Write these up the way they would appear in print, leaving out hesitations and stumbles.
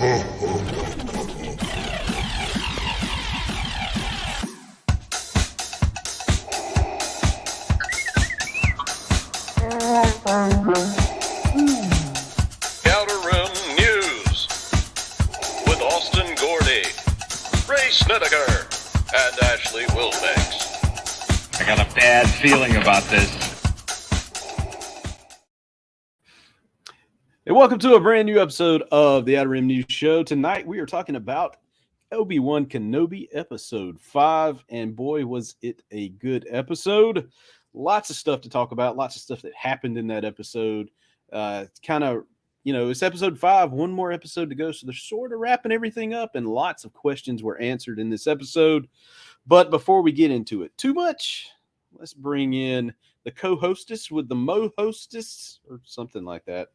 Outer Rim News with Austin Gordy, Ray Snedeker, and Ashley Wilbanks. I got a bad feeling about this. And welcome to a brand new episode of the Outer Rim News Show. Tonight we are talking about Obi-Wan Kenobi episode 5, and boy was it a good episode. Lots of stuff to talk about, lots of stuff that happened in that episode. It's kind of, it's episode 5, one more episode to go, so they're sort of wrapping everything up, and lots of questions were answered in this episode. But before we get into it too much, let's bring in the co-hostess with the mo-hostess, or something like that.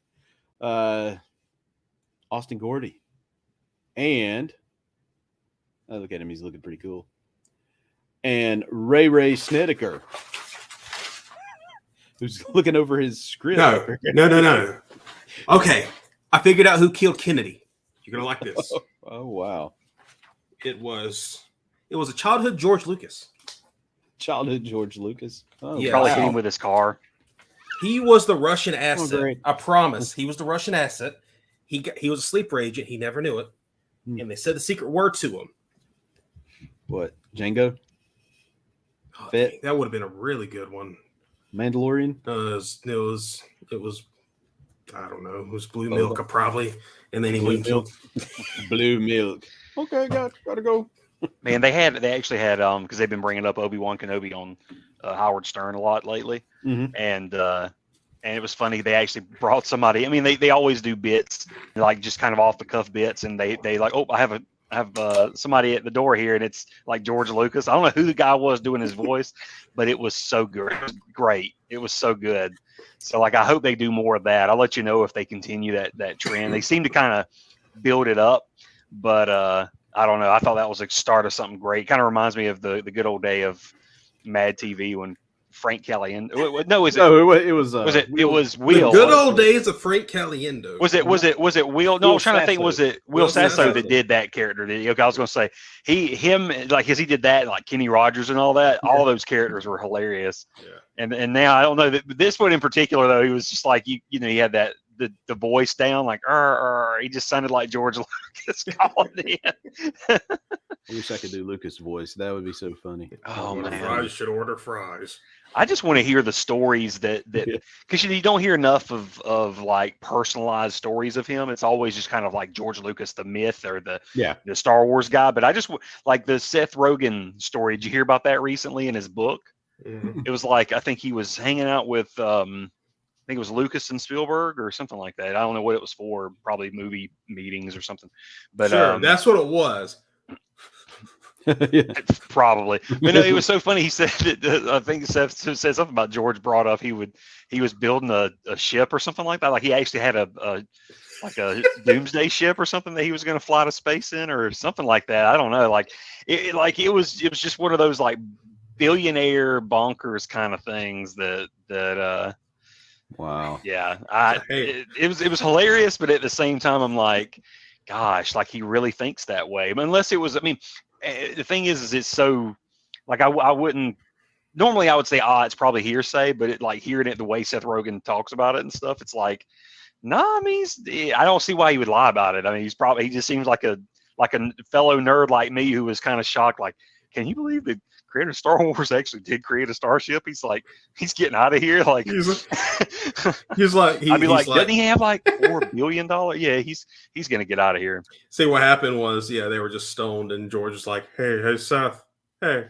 Austin Gordy. And look at him, he's looking pretty cool. And Ray Snedeker, who's looking over his script. No. Okay, I figured out who killed Kennedy. You're gonna like this. Oh wow! It was a childhood George Lucas. Childhood George Lucas. Oh, Yeah. Probably wow. hit him with his car. He was the Russian asset. great. I promise. He was the Russian asset. He was a sleeper agent. He never knew it, and they said the secret word to him. What? Django? Oh, Fit? dang, that would have been a really good one. Mandalorian? It was I don't know. It was Blue Milk probably, and then he went and killed. Blue milk. Okay, gotta go. Man, they actually had because they've been bringing up Obi-Wan Kenobi on Howard Stern a lot lately, and it was funny. They actually brought somebody. I mean, they always do bits like just kind of off the cuff bits, and they like, oh, I have somebody at the door here, and it's like George Lucas. I don't know who the guy was doing his voice, but it was so good. It was great. It was so good. So like, I hope they do more of that. I'll let you know if they continue that trend. They seem to kind of build it up, but I don't know. I thought that was a start of something great. Kind of reminds me of the good old day of Mad TV when Frank Caliendo. It was Will. The good old days of Frank Caliendo. Was it Will? No, I was trying to think. Was it Will Sasso that did that character? Okay, I was going to say him like as he did that, like Kenny Rogers and all that. All those characters were hilarious. Yeah. And now I don't know that this one in particular though. He was just like he had that the voice down like he just sounded like George Lucas calling in. I wish I could do Lucas' voice. That would be so funny. Oh man, Fries should order fries. I just want to hear the stories that because you don't hear enough of like personalized stories of him. It's always just kind of like George Lucas, the myth or the Star Wars guy. But I just like the Seth Rogen story. Did you hear about that recently in his book? Mm-hmm. It was like I think he was hanging out with I think it was Lucas and Spielberg or something like that. I don't know what it was for. Probably movie meetings or something. But sure, that's what it was. Yeah. Probably. But no, it was so funny. He said that I think Seth said something about George brought up he was building a ship or something like that. Like he actually had a doomsday ship or something that he was going to fly to space in or something like that. I don't know. Like it was just one of those like billionaire bonkers kind of things that wow. Yeah. It was hilarious, but at the same time I'm like, gosh, like he really thinks that way. Unless it was, I mean, the thing is it's so like I wouldn't normally I would say it's probably hearsay, but it like hearing it the way Seth Rogen talks about it and stuff, it's like I mean I don't see why he would lie about it. I mean he just seems like a fellow nerd like me who was kind of shocked, like, can you believe the creator of Star Wars actually did create a starship? He's like, he's getting out of here. Like he's like I'd be like, doesn't he have like $4 billion? Yeah, he's gonna get out of here. See, what happened was, they were just stoned, and George was like, hey Seth, hey,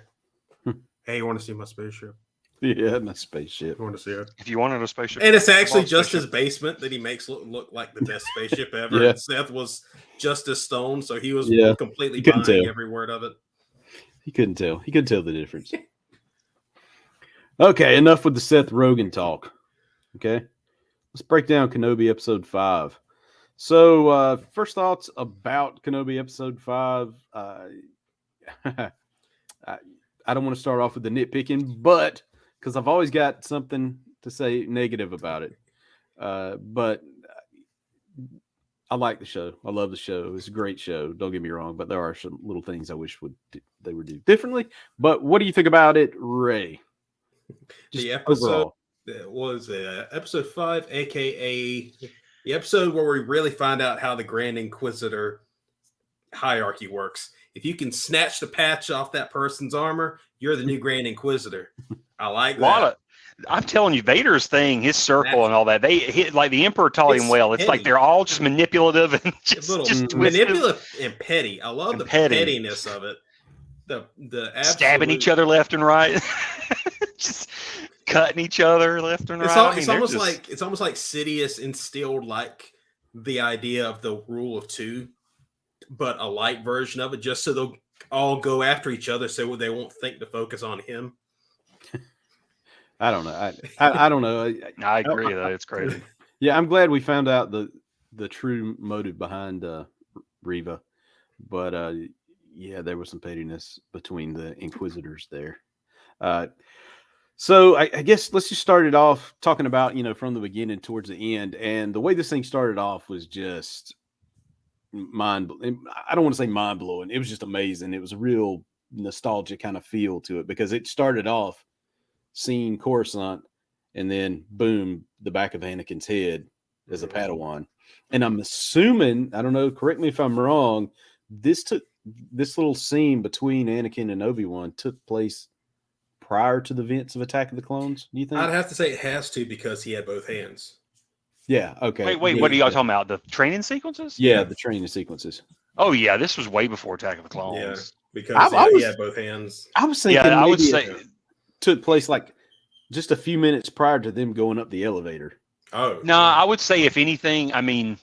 you want to see my spaceship? Yeah, my spaceship. You want to see it? If you wanted a spaceship, and it's actually just his basement that he makes look like the best spaceship ever. Yeah. And Seth was just as stoned, so he was completely buying every word of it. He couldn't tell. He couldn't tell the difference. Okay, enough with the Seth Rogen talk. Okay, let's break down Kenobi episode 5. So, first thoughts about Kenobi episode 5. I don't want to start off with the nitpicking, but because I've always got something to say negative about it. But I like the show. I love the show. It's a great show. Don't get me wrong, but there are some little things I wish they would do differently. But what do you think about it, Ray? Just the episode overall. was episode 5, aka the episode where we really find out how the Grand Inquisitor hierarchy works. If you can snatch the patch off that person's armor, you're the new Grand Inquisitor. I like that. I'm telling you, Vader's thing, his circle and all that, like the Emperor taught him well. It's petty. like they're all just manipulative and just manipulative and petty. I love the pettiness of it. The stabbing each other left and right, just cutting each other left and right. It's almost like Sidious instilled like the idea of the rule of two, but a light version of it, just so they'll all go after each other, so they won't think to focus on him. I don't know. I don't know. I agree though. It's crazy. Yeah, I'm glad we found out the true motive behind Reva, but yeah, there was some pettiness between the Inquisitors there. So I guess let's just start it off talking about, from the beginning towards the end, and the way this thing started off was just I don't want to say mind blowing. It was just amazing. It was a real nostalgia kind of feel to it, because it started off seeing Coruscant, and then boom, the back of Anakin's head as a Padawan. And I'm assuming, I don't know, correct me if I'm wrong, this little scene between Anakin and Obi-Wan took place prior to the events of Attack of the Clones, do you think? I'd have to say it has to, because he had both hands. Yeah, okay. Wait, what are y'all talking about? The training sequences? Yeah, the training sequences. Oh yeah, this was way before Attack of the Clones. Yeah, because he had both hands. I was thinking I would say took place like just a few minutes prior to them going up the elevator. Oh no, I would say if anything, I mean,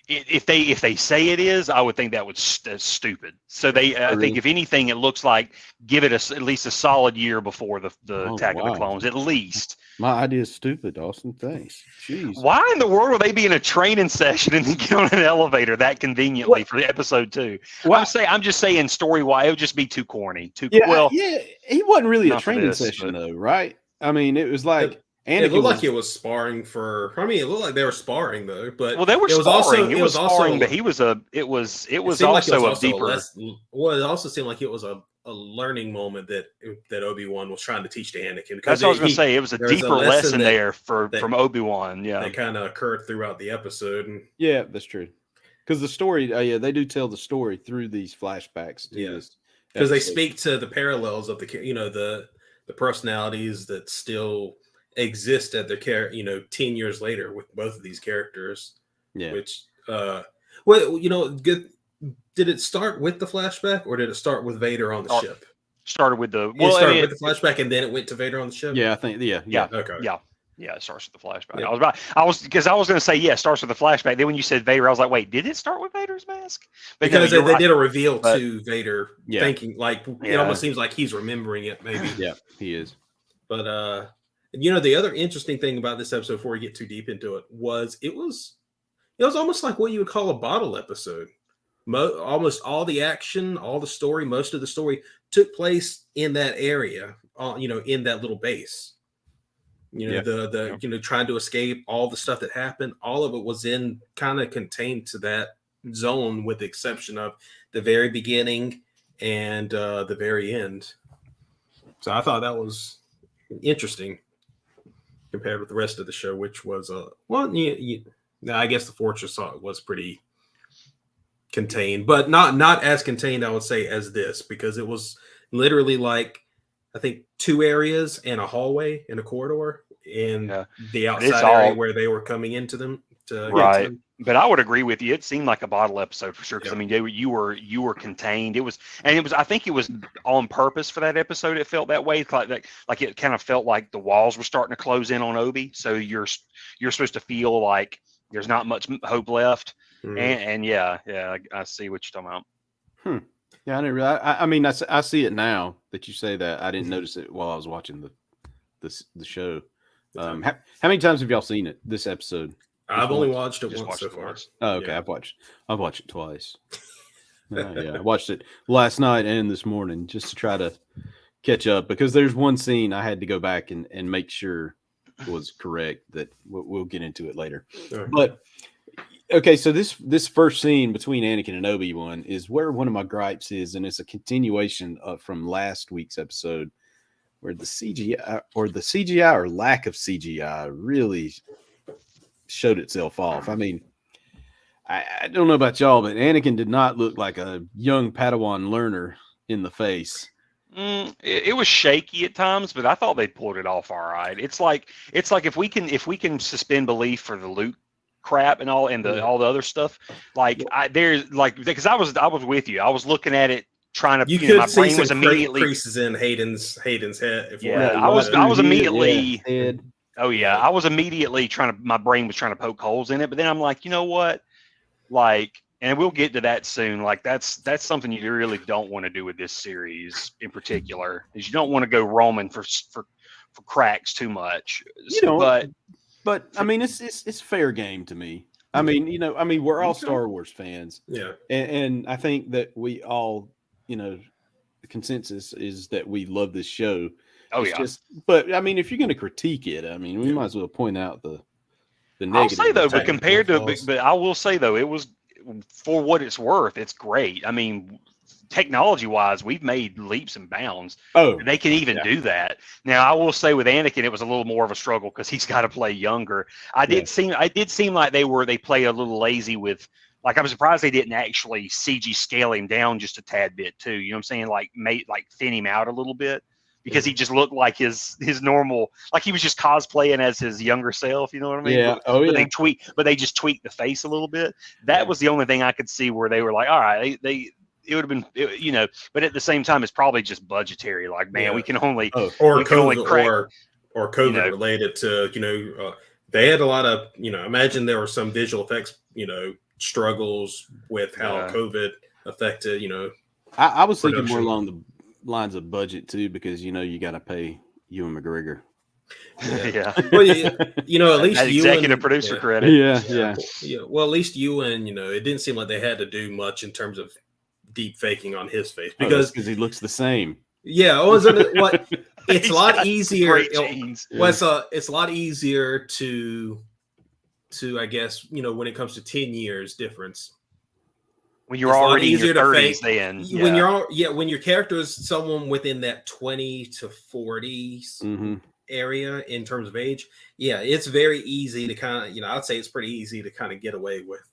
if they say it is, I would think that was stupid. So I think if anything, it looks like give it at least a solid year before the Attack of the Clones, at least. My idea is stupid, Austin. Thanks. Jeez. Why in the world would they be in a training session and then get on an elevator that conveniently for episode 2? Well, I'm just saying story wise, it would just be too corny. Yeah, he wasn't really a training session though, right? I mean, it was like it looked like it was sparring for. I mean, it looked like they were sparring though, but they were sparring. It was sparring, but it also seemed like it was a learning moment that Obi-Wan was trying to teach to Anakin. That's what I was going to say. It was a deeper lesson there from Obi-Wan. Yeah, that kind of occurred throughout the episode. Yeah, that's true. Because the story, they do tell the story through these flashbacks. Because they speak to the parallels of the personalities that still exist at their 10 years later with both of these characters. Yeah. Which, good. Did it start with the flashback, or did it start with Vader on the ship? Started with the with the flashback, and then it went to Vader on the ship. Yeah, I think. Yeah. Okay. Yeah, it starts with the flashback. Yeah. I was going to say it starts with the flashback. Then when you said Vader, I was like, wait, did it start with Vader's mask? Because they did a reveal to Vader, thinking like it almost seems like he's remembering it. Maybe. Yeah, he is. But the other interesting thing about this episode, before we get too deep into it, was it was almost like what you would call a bottle episode. Almost all the action, all the story, most of the story took place in that area, in that little base. Trying to escape, all the stuff that happened, all of it was kind of contained to that zone, with the exception of the very beginning and the very end. So I thought that was interesting compared with the rest of the show, which was I guess the Fortress was pretty contained, but not as contained, I would say, as this, because it was literally like I think 2 areas and a hallway and a corridor in the outside area where they were coming into them. Right. But I would agree with you. It seemed like a bottle episode for sure. Because I mean, you were contained. It was. I think it was on purpose for that episode. It felt that way. Like it kind of felt like the walls were starting to close in on Obi. So you're supposed to feel like there's not much hope left. Mm-hmm. I see what you're talking about. Yeah, I didn't realize. I mean, I see it now that you say that. I didn't notice it while I was watching the show. How many times have y'all seen it? This episode? I've only watched it once so far. Oh, okay. Yeah. I've watched it twice. I watched it last night and this morning just to try to catch up, because there's one scene I had to go back and make sure it was correct. That we'll get into it later. Sure. But Okay, so this first scene between Anakin and Obi-Wan is where one of my gripes is, and it's a continuation from last week's episode where the CGI or lack of CGI really showed itself off. I mean, I don't know about y'all, but Anakin did not look like a young Padawan learner in the face. It was shaky at times, but I thought they pulled it off all right. It's like if we can suspend belief for the Luke crap and all all the other stuff, like because I was with you. I was looking at it trying to. You could my see brain some was immediately creases in Hayden's head. Yeah, I was immediately. Head. Oh yeah, I was immediately my brain was trying to poke holes in it, but then I'm like, you know what, like. And we'll get to that soon. Like that's something you really don't want to do with this series in particular. Is you don't want to go roaming for cracks too much. You know, but I mean, it's fair game to me. I mean, we're all Star Wars fans. Yeah, and I think that we all, the consensus is that we love this show. Oh it's but I mean, if you're going to critique it, I mean, we might as well point out the negative. I'll say though, but compared to, but I will say though, it was. For what it's worth, it's great. I mean, technology-wise, we've made leaps and bounds. Oh, they can even do that. Now, I will say with Anakin, it was a little more of a struggle because he's got to play younger. It did seem like they play a little lazy with. Like I'm surprised they didn't actually CG scale him down just a tad bit too. You know what I'm saying? Like thin him out a little bit. Because he just looked like his normal, like he was just cosplaying as his younger self. You know what I mean? Yeah. But they just tweaked the face a little bit. That was the only thing I could see where they were like, all right, it would have been, But at the same time, it's probably just budgetary. Like, man, we can only or COVID related to they had a lot of imagine there were some visual effects struggles with how COVID affected I was thinking more along the lines of budget too, because you got to pay Ewan McGregor. Yeah. Well, at least that executive producer credit. Yeah. Well, at least Ewan, it didn't seem like they had to do much in terms of deep faking on his face because he looks the same. Yeah, it's a lot easier. It's a lot easier to I guess when it comes to 10 years difference. When you're already in your 30s, when your character is someone within that 20 to 40s area in terms of age, it's very easy to kind of, I'd say it's pretty easy to kind of get away with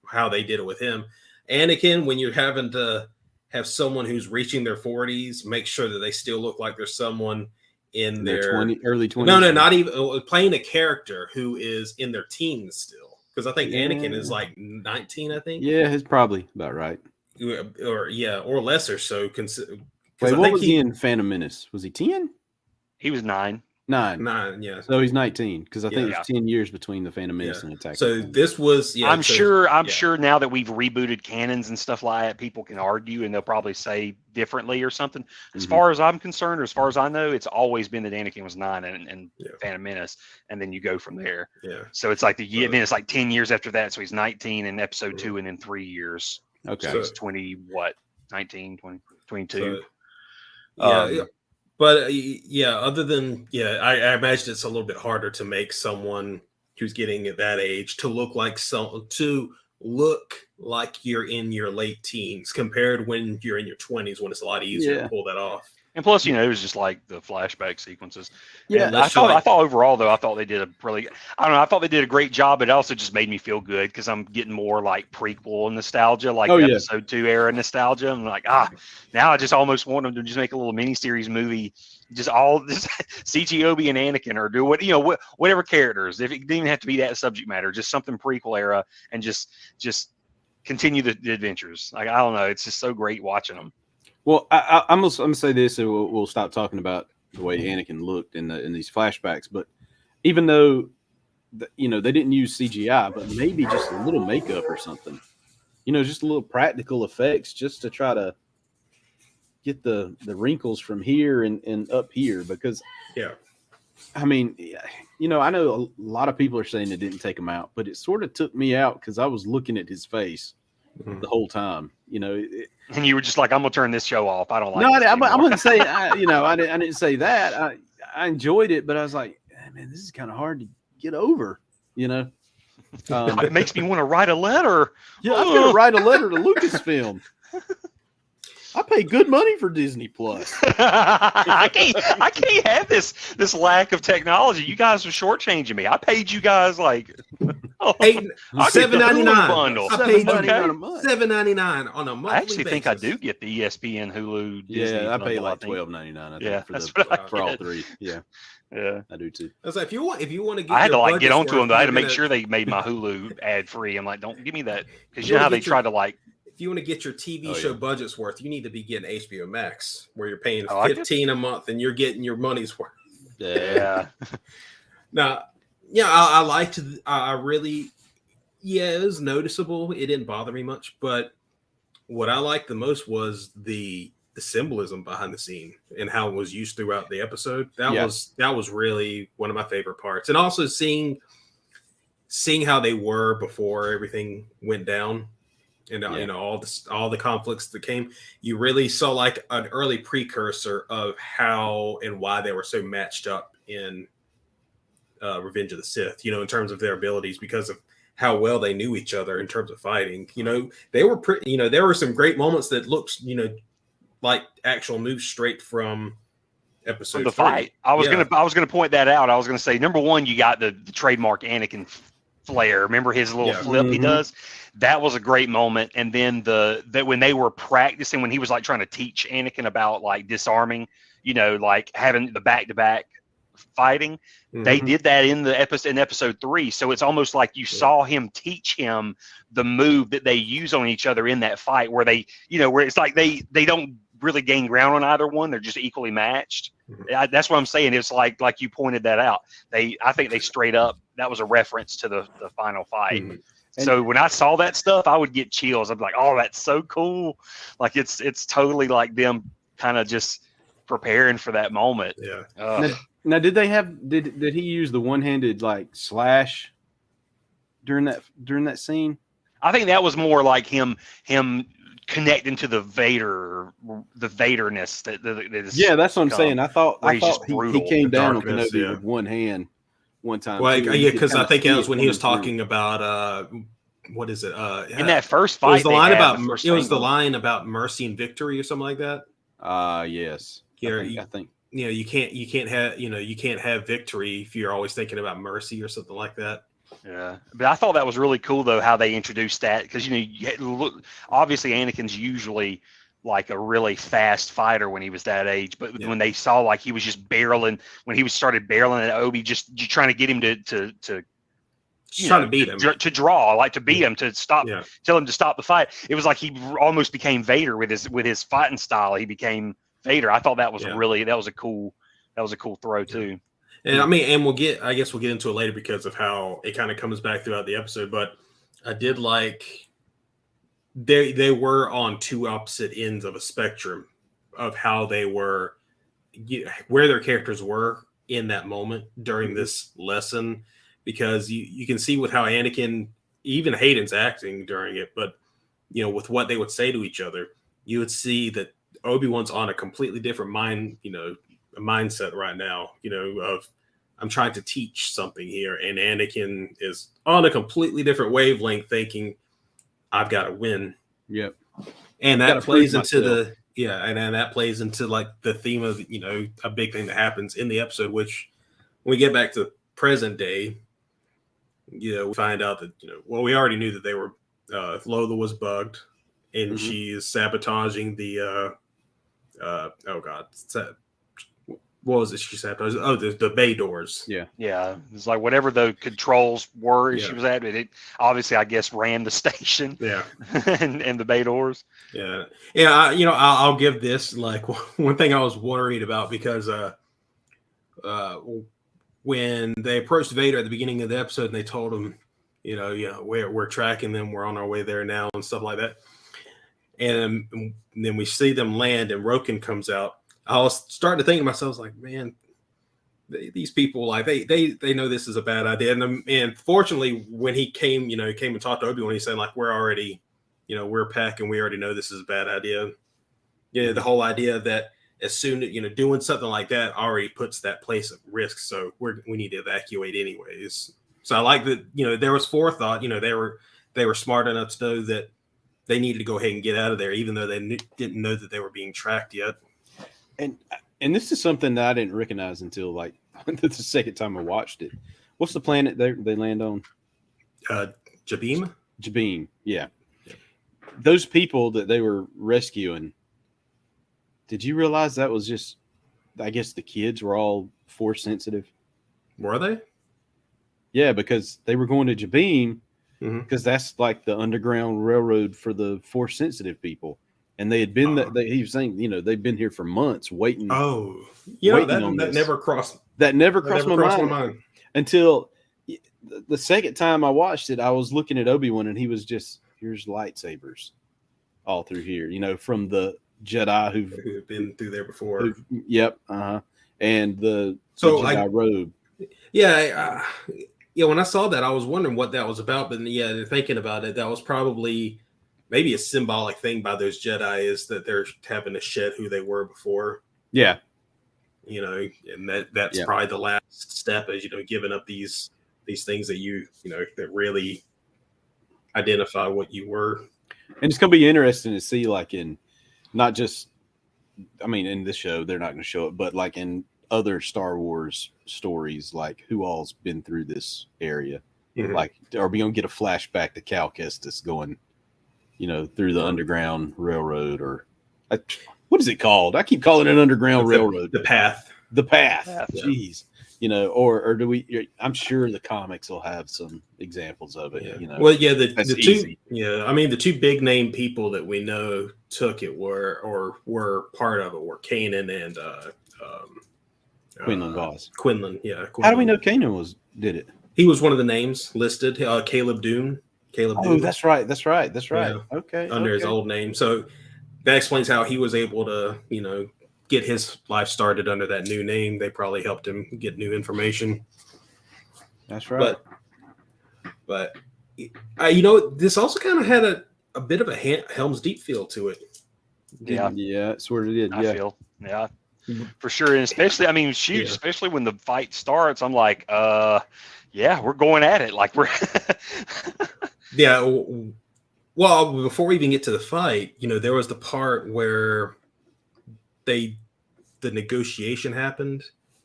how they did it with him. Anakin, when you're having to have someone who's reaching their 40s, make sure that they still look like there's someone in their early 20s. No, not even playing a character who is in their teens still. Because I think Anakin is like 19, I think. Yeah, it's probably about right. Or less or so. Wait, what was he in Phantom Menace? Was he 10? He was 9. 9, yeah. So he's 19 because I think it's 10 years between the Phantom Menace and Attack. So this was, I'm sure now that we've rebooted canons and stuff like that, people can argue and they'll probably say differently or something. As far as I'm concerned, or as far as I know, it's always been that Anakin was 9 and Phantom Menace, and then you go from there. Yeah. So it's like then it's like 10 years after that. So he's 19 in episode 2, and then 3 years. Okay. So he's 20, 19, 20, 22. But other than I imagine it's a little bit harder to make someone who's getting at that age to look like you're in your late teens compared when you're in your 20s, when it's a lot easier to pull that off. And plus, it was just like the flashback sequences. Yeah, I thought overall though, I thought they did I thought they did a great job. It also just made me feel good because I'm getting more like prequel nostalgia, like episode 2 era nostalgia. I'm like, now I just almost want them to just make a little miniseries movie, just all this CG Obi and Anakin, or do whatever characters. If it didn't even have to be that subject matter, just something prequel era, and just continue the adventures. Like, I don't know, it's just so great watching them. Well, I'm gonna say this, and we'll stop talking about the way Anakin looked in these flashbacks. But even though, they didn't use CGI, but maybe just a little makeup or something, just a little practical effects, just to try to get the wrinkles from here and up here. Because, I mean, I know a lot of people are saying it didn't take him out, but it sort of took me out because I was looking at his face the whole time, and you were just like, I'm gonna turn this show off. I don't like. No, I wouldn't say. I didn't say that. I enjoyed it, but I was like, man, this is kind of hard to get over. It makes me want to write a letter. Yeah, I'm gonna write a letter to Lucasfilm. I pay good money for Disney Plus. I can't have this lack of technology. You guys are shortchanging me. I paid you guys like $7.99. I paid $7.99 a month. $7.99 on a monthly I actually basis. think I do get the ESPN, Hulu, Disney. Yeah, I pay bundle, like think. $12.99. Yeah, for that's what I for all get. three. Yeah, Yeah. I do too. I was like, if you want to get, I had to your like get budget's onto them. worth, Though. I had to you're make gonna- sure they made my Hulu ad free. I'm like, don't give me that because You you know wanna how they get try your- to like. If you want to get your TV show budget's worth, you need to be getting HBO Max, where you're paying Oh, I get- $15 a month and you're getting your money's worth. Yeah. Now, yeah, I liked. I really, yeah, it was noticeable. It didn't bother me much, but what I liked the most was the symbolism behind the scene and how it was used throughout the episode. That was really one of my favorite parts, and also seeing how they were before everything went down. And you know, all the conflicts that came, you really saw like an early precursor of how and why they were so matched up in Revenge of the Sith, you know, in terms of their abilities, because of how well they knew each other in terms of fighting. You know, they were pretty, you know, there were some great moments that looked, you know, like actual moves straight from episode From the 3. fight. I was gonna point that out. I was gonna say, number one, you got the trademark Anakin flare. Remember his little flip he does? That was a great moment. And then that when they were practicing, when he was like trying to teach Anakin about like disarming, you know, like having the back-to-back fighting, they did that in episode 3. So it's almost like you saw him teach him the move that they use on each other in that fight, where they, you know, where it's like they don't really gain ground on either one. They're just equally matched. That's what I'm saying. It's like you pointed that out. I think they straight up, that was a reference to the final fight. So when I saw that stuff, I would get chills. I'd be like, oh, that's so cool. Like it's totally like them kind of just preparing for that moment. Yeah. Now, did he use the one-handed like slash during that scene? I think that was more like him connecting to the Vaderness that is. Yeah, that's what I'm saying. I thought he came down on Darkness, Kenobi with one hand one time. Well, too, yeah, because I think it was when he was coming through. talking about what is it? In that first It fight, was the line about the line about mercy and victory or something like that. Yes. Yeah, I think. You know, you can't have victory if you're always thinking about mercy or something like that. Yeah, but I thought that was really cool though how they introduced that, because obviously Anakin's usually like a really fast fighter when he was that age, but when they saw like he was just barreling, when he started barreling at Obi, just trying to get him to Trying to beat him, to draw, like to beat him, to stop, tell him to stop the fight. It was like he almost became Vader with his fighting style. He became Vader. I thought that was a cool throw too. And I mean, and I guess we'll get into it later because of how it kind of comes back throughout the episode. But I did like they were on two opposite ends of a spectrum of how they were, where their characters were in that moment during this lesson, because you can see with how Anakin, even Hayden's acting during it, but you know, with what they would say to each other, you would see that Obi-Wan's on a completely different mindset right now, you know, of I'm trying to teach something here, and Anakin is on a completely different wavelength, thinking I've got to win. Yep. And that plays into and that plays into like the theme of, you know, a big thing that happens in the episode, which when we get back to present day, you know, we find out that, you know, well, we already knew that they were Lola was bugged, and she is sabotaging the what was it? She sabotaged the bay doors. Yeah. It's like whatever the controls were she was at, it obviously I guess ran the station. Yeah. and the bay doors. Yeah. I'll give this like one thing I was worried about, because when they approached Vader at the beginning of the episode and they told him, you know, we're tracking them, we're on our way there now and stuff like that. And then we see them land and Roken comes out. I was starting to think to myself, like, man, these people, like they know this is a bad idea. And fortunately, when he came and talked to Obi-Wan, he said, like, we're already, you know, we're packing, we already know this is a bad idea. Yeah, the whole idea that as soon, you know, doing something like that already puts that place at risk. So we need to evacuate anyways. So I like that, there was forethought. They were smart enough to know that they needed to go ahead and get out of there, even though they didn't know that they were being tracked yet. And this is something that I didn't recognize until like the second time I watched it. What's the planet they land on? Jabim? Jabim, yeah. Those people that they were rescuing, did you realize that was just, I guess the kids were all force sensitive? Were they? Yeah, because they were going to Jabim Mhm. because that's like the underground railroad for the force sensitive people. And they had been he was saying, they've been here for months waiting. Oh, that never crossed my mind until the second time I watched it. I was looking at Obi-Wan and he was just, here's lightsabers all through here, from the Jedi who've been through there before. Yep. And the Jedi robe. Yeah. When I saw that, I was wondering what that was about. But yeah, thinking about it, that was probably maybe a symbolic thing by those Jedi, is that they're having to shed who they were before. Yeah. And that's probably the last step, is, giving up these things that that really identify what you were. And it's going to be interesting to see, like, in not just, in this show, they're not going to show it, but like in other Star Wars stories, like who all's been through this area. Mm-hmm. Like, are we going to get a flashback to Cal Kestis going, through the Underground Railroad, or what is it called? I keep calling it Underground Railroad. The Path. The Path. Yeah. Jeez. Or do we? I'm sure the comics will have some examples of it. Yeah. Well, yeah, the two. Yeah, the two big name people that we know took it were part of it were Kanan and Quinlan Voss. Quinlan, yeah. Quinlan. How do we know Kanan did it? He was one of the names listed. Caleb Dune. Dune. That's right. Yeah. Okay. Under his old name, so that explains how he was able to, get his life started under that new name. They probably helped him get new information. That's right. But this also kind of had a bit of a Helm's Deep feel to it. Yeah, it's where it did. I feel, for sure, and especially, especially when the fight starts, I'm like, we're going at it, like we're. Yeah. Well, before we even get to the fight, there was the part where the negotiation happened.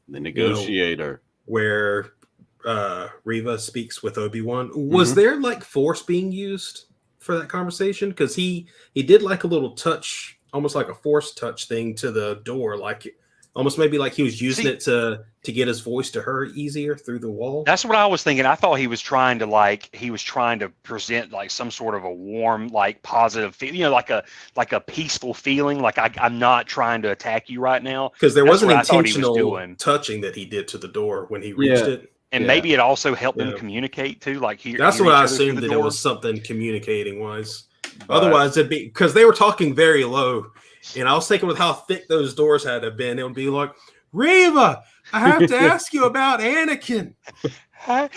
The negotiator. Where Reva speaks with Obi-Wan. Was there like force being used for that conversation? Because he did like a little touch, almost like a force touch thing to the door, like almost maybe like he was using it to get his voice to her easier through the wall. That's what I was thinking. I thought he was trying to present like some sort of a warm, like positive, like a peaceful feeling. Like I'm not trying to attack you right now. Because there wasn't intentional touching that he did to the door when he reached it. And maybe it also helped them communicate too. Like that's what I assumed, that it was something communicating wise. Otherwise, it'd be because they were talking very low. And I was thinking with how thick those doors had to have been, it would be like, Reva, I have to ask you about Anakin.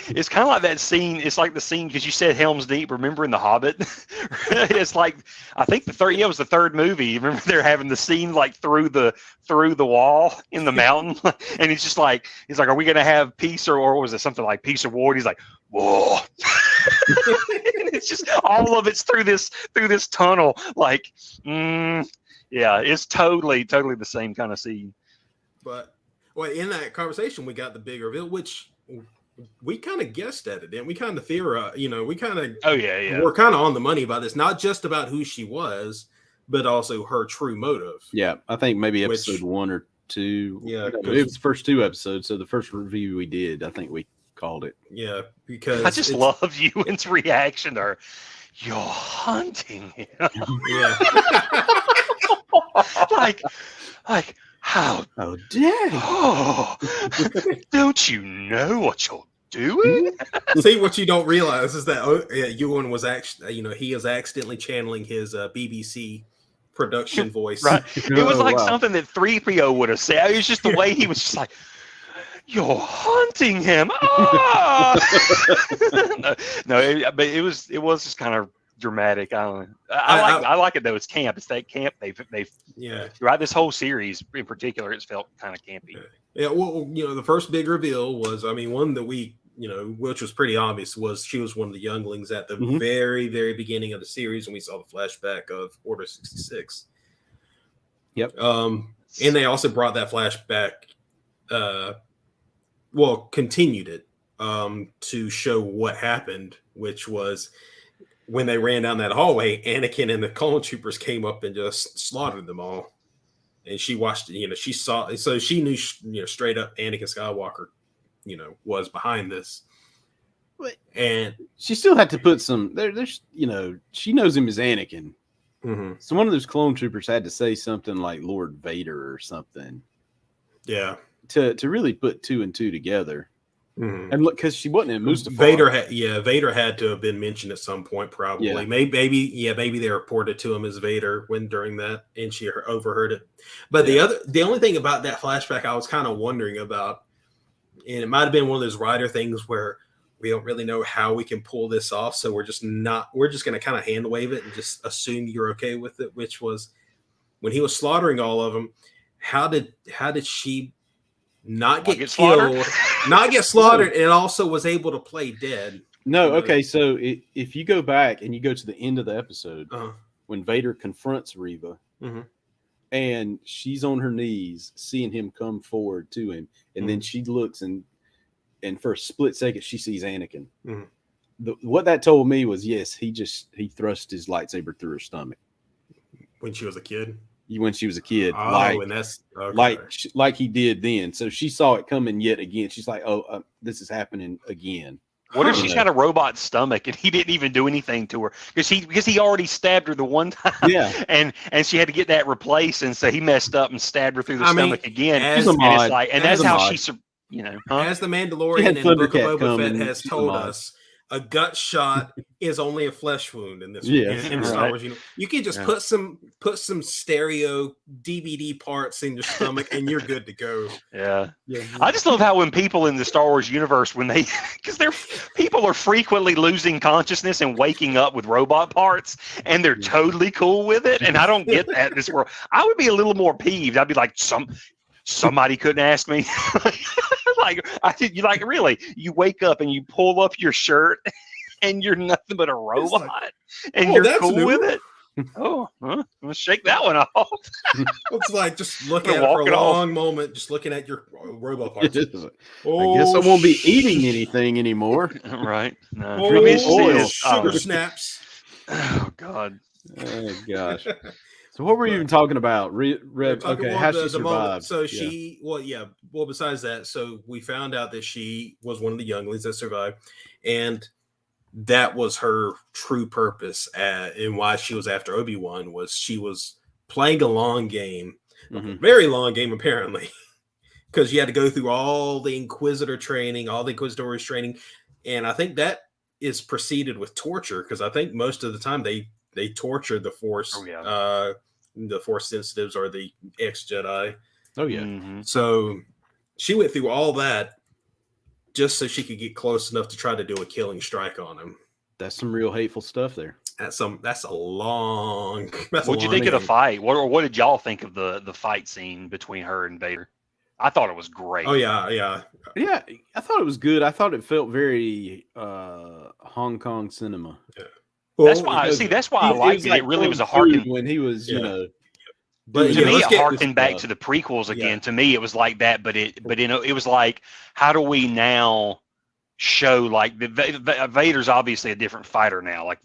It's kind of like that scene. It's like the scene, because you said Helm's Deep. Remember in The Hobbit? It's like, I think it was the third movie. You remember they're having the scene like through the wall in the mountain, and he's like, are we gonna have peace or was it something like peace or war? And he's like, whoa. It's just all of it's through this tunnel. Like, it's totally the same kind of scene. But in that conversation, we got the big reveal, which we kind of guessed at it, didn't we? Kind of theorized, we kind of we're kind of on the money about this, not just about who she was, but also her true motive. Yeah, I think maybe episode 1 or 2. Yeah, it was the first 2 episodes. So the first review we did, I think we called it. Yeah, because I just love Ewan's reaction to her. You're hunting him. Yeah. like how dare you? Don't you know what you're doing? See, what you don't realize is that Ewan was actually, he is accidentally channeling his BBC production voice. Right. It was like something that 3PO would have said. It was just the way he was just like, you're hunting him. But it was just kind of dramatic. I don't know. I like it though. It's camp. It's that camp. They've throughout this whole series in particular, it's felt kind of campy. Yeah. Well, the first big reveal was, one that we which was pretty obvious, was she was one of the younglings at the very, very beginning of the series when we saw the flashback of Order 66. Yep. And they also brought that flashback, continued it to show what happened, which was when they ran down that hallway, Anakin and the clone troopers came up and just slaughtered them all. And she watched it, she saw, so she knew, straight up Anakin Skywalker, was behind this. And she still had to put some there's she knows him as Anakin. So one of those clone troopers had to say something like Lord Vader or something. Yeah. To really put 2 and 2 together. And look, because she wasn't in Mustafar. Vader had to have been mentioned at some point, probably. Yeah. Maybe they reported to him as Vader during that, and she overheard it. But the only thing about that flashback I was kind of wondering about, and it might have been one of those writer things where we don't really know how we can pull this off, so we're just going to kind of hand wave it and just assume you're okay with it. Which was when he was slaughtering all of them. How did she not get killed, not get slaughtered, and also was able to play dead? No, okay. So if you go back and you go to the end of the episode, when Vader confronts Reva, and she's on her knees, seeing him come forward to him, and then she looks and for a split second she sees Anakin. What that told me was, yes, he thrust his lightsaber through her stomach when she was a kid. When she was a kid, and that's okay. like he did then. So she saw it coming yet again. She's like, "Oh, this is happening again." What if she's got a robot stomach and he didn't even do anything to her because he already stabbed her the one time? Yeah, and she had to get that replaced, and so he messed up and stabbed her through the stomach again. And that's how she, as the Mandalorian and Book of Boba Fett has told us, a gut shot is only a flesh wound in this. In Star Wars. You can just put some stereo DVD parts in your stomach and you're good to go. Yeah. I just love how when people in the Star Wars universe, people are frequently losing consciousness and waking up with robot parts, and they're totally cool with it. And I don't get that in this world. I would be a little more peeved. I'd be like, somebody couldn't ask me. Really, you wake up and you pull up your shirt and you're nothing but a robot, and you're cool with it. Let's shake that one off. It's like just looking at it for a long moment, just looking at your robot parts. I guess I won't be eating anything anymore. Right. No. Oil, sugar snaps. Oh, God. Oh, gosh. So what were you even talking about? How she survived? So besides that, so we found out that she was one of the younglings that survived, and that was her true purpose and why she was after Obi-Wan. Was she was playing a long game, a very long game apparently, because you had to go through all the Inquisitor training, all the Inquisitorious training, and I think that is preceded with torture, because I think most of the time they torture the Force. The Force sensitives or the ex-Jedi. Oh, yeah. So she went through all that just so she could get close enough to try to do a killing strike on him. That's some real hateful stuff there. That's a long. What'd you think of the fight? What did y'all think of the fight scene between her and Vader? I thought it was great. Oh, yeah. I thought it was good. I thought it felt very Hong Kong cinema. Yeah. That's why I liked it. It really was a harken when he was, But to me, it harkened back to the prequels again. Yeah. To me, it was like that, but it was like, how do we now show Vader's obviously a different fighter now. Like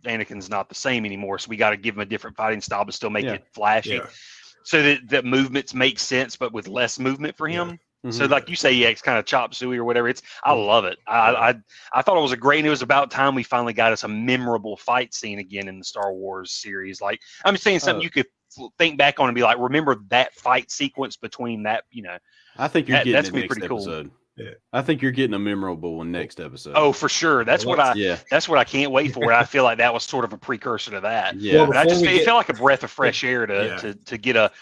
Anakin's not the same anymore, so we got to give him a different fighting style, but still make it flashy, so that movements make sense, but with less movement for him. So like you say, it's kind of chop suey or whatever. I love it. I thought it was and it was about time we finally got us a memorable fight scene again in the Star Wars series. Like, I'm saying something you could think back on and be like, remember that fight sequence between that, I think you're getting that's it next pretty episode. Cool. Yeah. I think you're getting a memorable one next episode. Oh, for sure. That's what I can't wait for. I feel like that was sort of a precursor to that. Yeah. But it felt like a breath of fresh air to get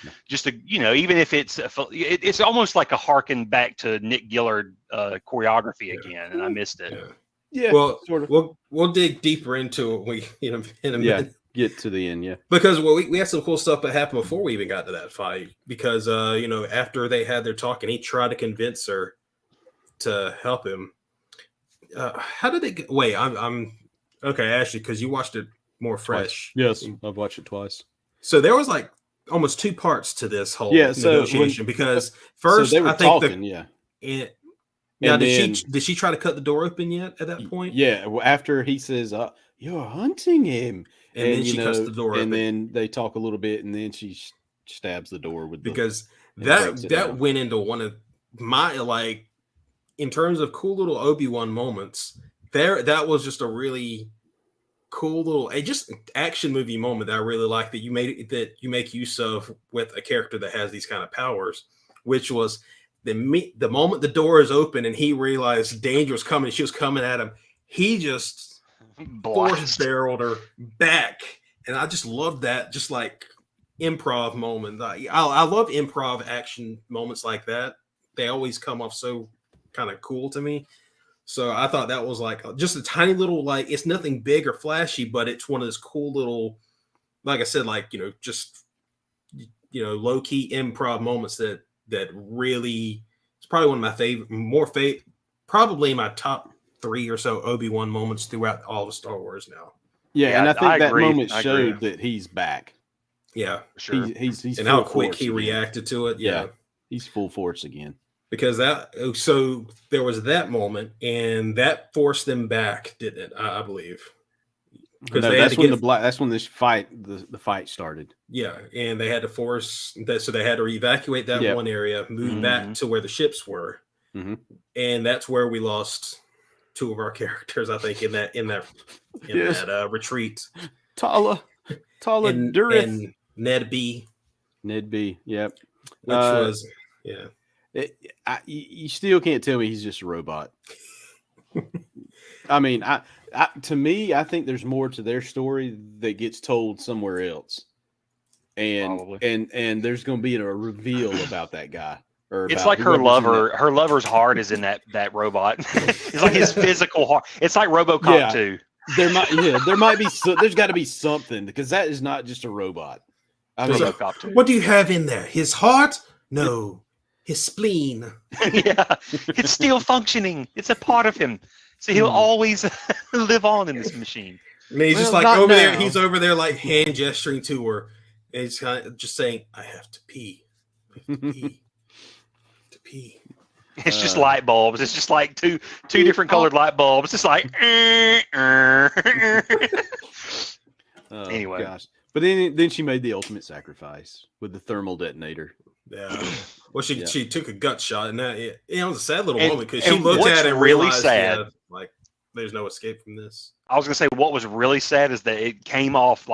even if it's almost like a harken back to Nick Gillard choreography again, and I missed it. Yeah. Well, sort of. We'll dig deeper into it in a minute. Get to the end, because we had some cool stuff that happened before we even got to that fight. Because after they had their talk and he tried to convince her to help him, how did it get? Wait, I'm okay, Ashley, because you watched it more fresh. Yes, I've watched it twice. So there was like almost two parts to this whole negotiation because first they were I think talking, now did she try to cut the door open yet at that point? Yeah, after he says, "You're hunting him," and then she cuts the door and open. then they talk a little bit, and then she stabs the door with because that went into one of my in terms of cool little Obi-Wan moments. That was just a really cool little just action movie moment that I really like that you make use of with a character that has these kind of powers, which was the moment the door is open and he realized danger was coming, she was coming at him, he just force barreled her back, and I just loved that, just like improv moment. I love improv action moments like that. They always come off so kind of cool to me. So I thought that was like just a tiny little, it's nothing big or flashy, but it's one of those cool little, like I said, just low key improv moments that really, it's probably one of my probably my top 3 or so Obi-Wan moments throughout all of Star Wars now. Yeah, and I think that moment showed that he's back. Yeah, sure. He's and how quick he reacted to it. Yeah, he's full force again. Because so there was that moment, and that forced them back, didn't it? I believe. Because that's when this fight, the fight started. Yeah, and they had to force that, so they had to evacuate that one area, move back to where the ships were, and that's where we lost 2 of our characters, I think, in that retreat. Tala Durith, and Ned B. Yep. Which was you still can't tell me he's just a robot. I mean, to me, I think there's more to their story that gets told somewhere else, and there's going to be a reveal about that guy. It's like her lover's heart is in that robot. It's like his physical heart. It's like RoboCop 2. There might be there's got to be something, because that is not just a robot. RoboCop 2. What do you have in there? His heart? No. His spleen. Yeah, it's still functioning. It's a part of him, so he'll always live on in this machine. And he's just over there. He's over there, like hand gesturing to her, and he's kind of just saying, "I have to pee, to pee." It's just light bulbs. It's just like two different colored light bulbs. It's like anyway. Gosh. But then she made the ultimate sacrifice with the thermal detonator. Yeah. Well, she took a gut shot, and it was a sad little moment, because she looked at it and really realized, sad. There's no escape from this. I was gonna say what was really sad is that it came off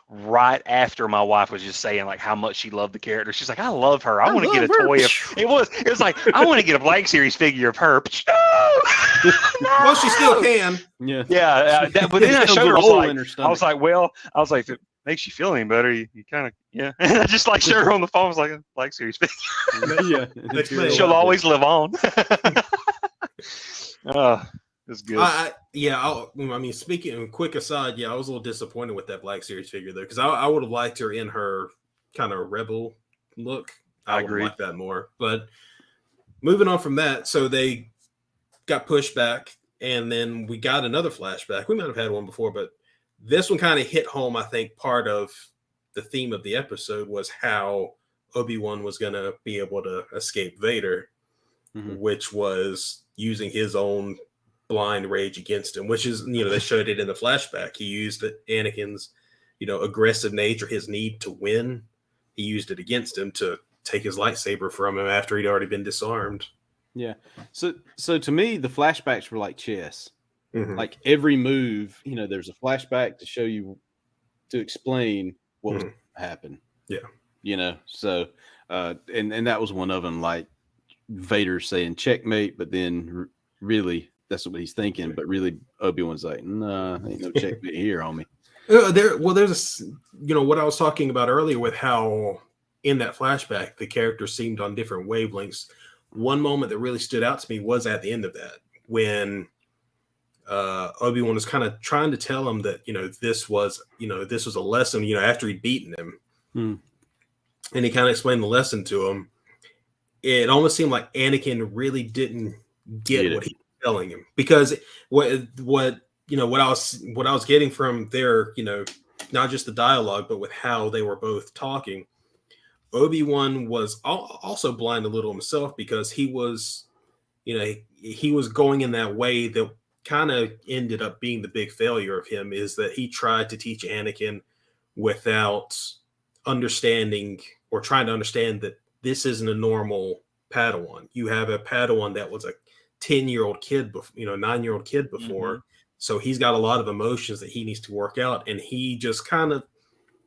right after my wife was just saying how much she loved the character. She's like, "I love her. I want to get a toy of." It was like, "I want to get a Black Series figure of her." No! Well, she still can. Yeah. But then I showed her. I was like, if it makes you feel any better, you kind of And I just showed her on the phone. I was like, a Black Series figure. She'll always live on. It's good. I mean, speaking quick aside, I was a little disappointed with that Black Series figure though, because I would have liked her in her kind of rebel look. I would like that more. But moving on from that, so they got pushed back, and then we got another flashback. We might have had one before, but this one kind of hit home. I think part of the theme of the episode was how Obi-Wan was going to be able to escape Vader, which was using his own blind rage against him, which is, they showed it in the flashback. He used Anakin's, aggressive nature, his need to win. He used it against him to take his lightsaber from him after he'd already been disarmed. Yeah. So to me, the flashbacks were like chess. Like every move, there's a flashback to show you, to explain what was going to happen. Yeah. So, and that was one of them, like Vader saying checkmate, but then really that's what he's thinking. But really, Obi-Wan's like, "Nah, ain't no checkmate here, homie." There's what I was talking about earlier with how in that flashback the characters seemed on different wavelengths. One moment that really stood out to me was at the end of that, when Obi-Wan was kind of trying to tell him that this was a lesson, after he'd beaten him, and he kind of explained the lesson to him. It almost seemed like Anakin really didn't get what he was telling him, because what I was getting from their, not just the dialogue, but with how they were both talking. Obi-Wan was also blind a little himself, because he was, he was going in that way that kind of ended up being the big failure of him, is that he tried to teach Anakin without understanding or trying to understand that this isn't a normal Padawan. You have a Padawan that was a 10-year-old kid, 9-year-old kid before. Mm-hmm. So he's got a lot of emotions that he needs to work out. And he just kind of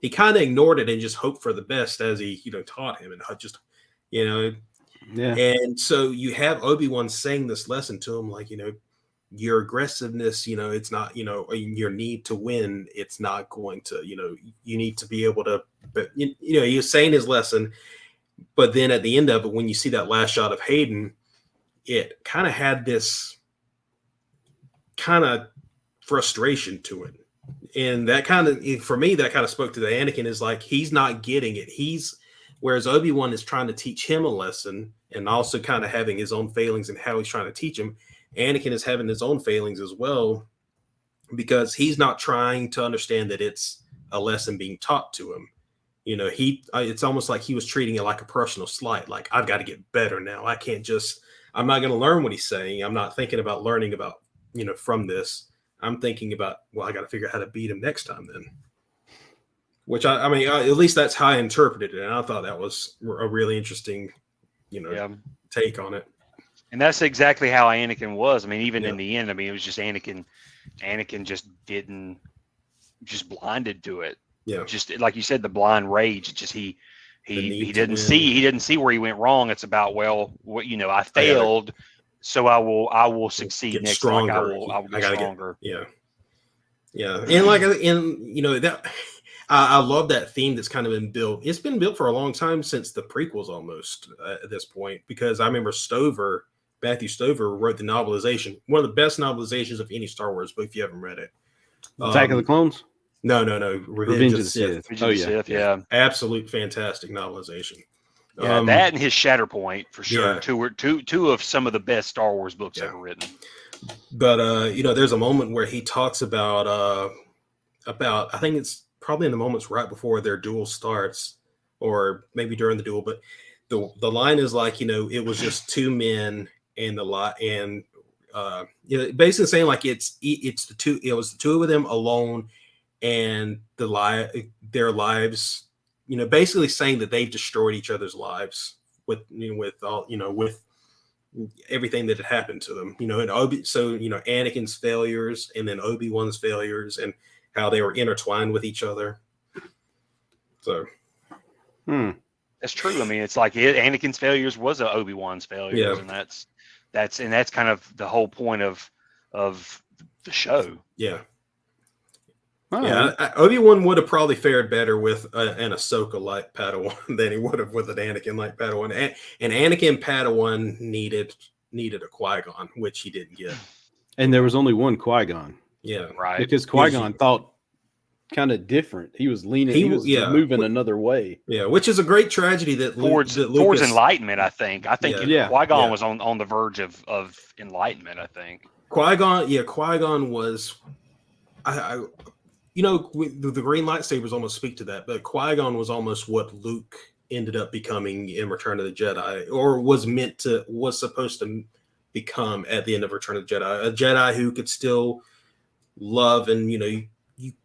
ignored it and just hoped for the best as he, taught him, and just, yeah. And so you have Obi-Wan saying this lesson to him, like, your aggressiveness, it's not, your need to win, it's not going to, you need to be able to, but, he was saying his lesson. But then at the end of it, when you see that last shot of Hayden, it kind of had this kind of frustration to it. And that kind of, for me, that kind of spoke to the Anakin, is like, he's not getting it. Whereas Obi-Wan is trying to teach him a lesson, and also kind of having his own failings and how he's trying to teach him. Anakin is having his own failings as well, because he's not trying to understand that it's a lesson being taught to him. It's almost like he was treating it like a personal slight. Like, I've got to get better now. I'm not going to learn what he's saying. I'm not thinking about learning about, from this. I'm thinking about, well, I got to figure out how to beat him next time then. Which I mean, at least that's how I interpreted it. And I thought that was a really interesting, take on it. And that's exactly how Anakin was. I mean, even in the end, it was just Anakin just blinded to it. Yeah. Just like you said, the blind rage. Just he didn't see where he went wrong. It's about, well, I failed, so I will succeed next time. I will get stronger. Yeah. And that I love that theme that's kind of been built. It's been built for a long time, since the prequels almost, at this point, because I remember Matthew Stover wrote the novelization, one of the best novelizations of any Star Wars book, if you haven't read it. Attack of the Clones? No. Revenge of the Sith. Sith, yeah. Absolute fantastic novelization. Yeah, that and his Shatterpoint, for sure. Yeah. Two of some of the best Star Wars books ever written. But there's a moment where he talks about I think it's probably in the moments right before their duel starts, or maybe during the duel, but the line is like, it was just two men, and basically saying, like, it was the two of them alone, and their lives, basically saying that they've destroyed each other's lives with everything that had happened to them, and Anakin's failures, and then Obi-Wan's failures, and how they were intertwined with each other. So, that's true. I mean, it's like Anakin's failures was Obi-Wan's failures, and that's kind of the whole point of the show. Yeah. Obi-Wan would have probably fared better with an Ahsoka-like Padawan than he would have with an Anakin-like Padawan. And Anakin Padawan needed a Qui-Gon, which he didn't get. And there was only one Qui-Gon. Yeah, right. Because Qui-Gon thought kind of different. He was leaning. He was moving another way. Yeah, which is a great tragedy that towards enlightenment. I think Qui-Gon was on the verge of enlightenment. I think Qui-Gon was. The green lightsabers almost speak to that, but Qui-Gon was almost what Luke ended up becoming in Return of the Jedi, or was supposed to become at the end of Return of the Jedi. A Jedi who could still love, and you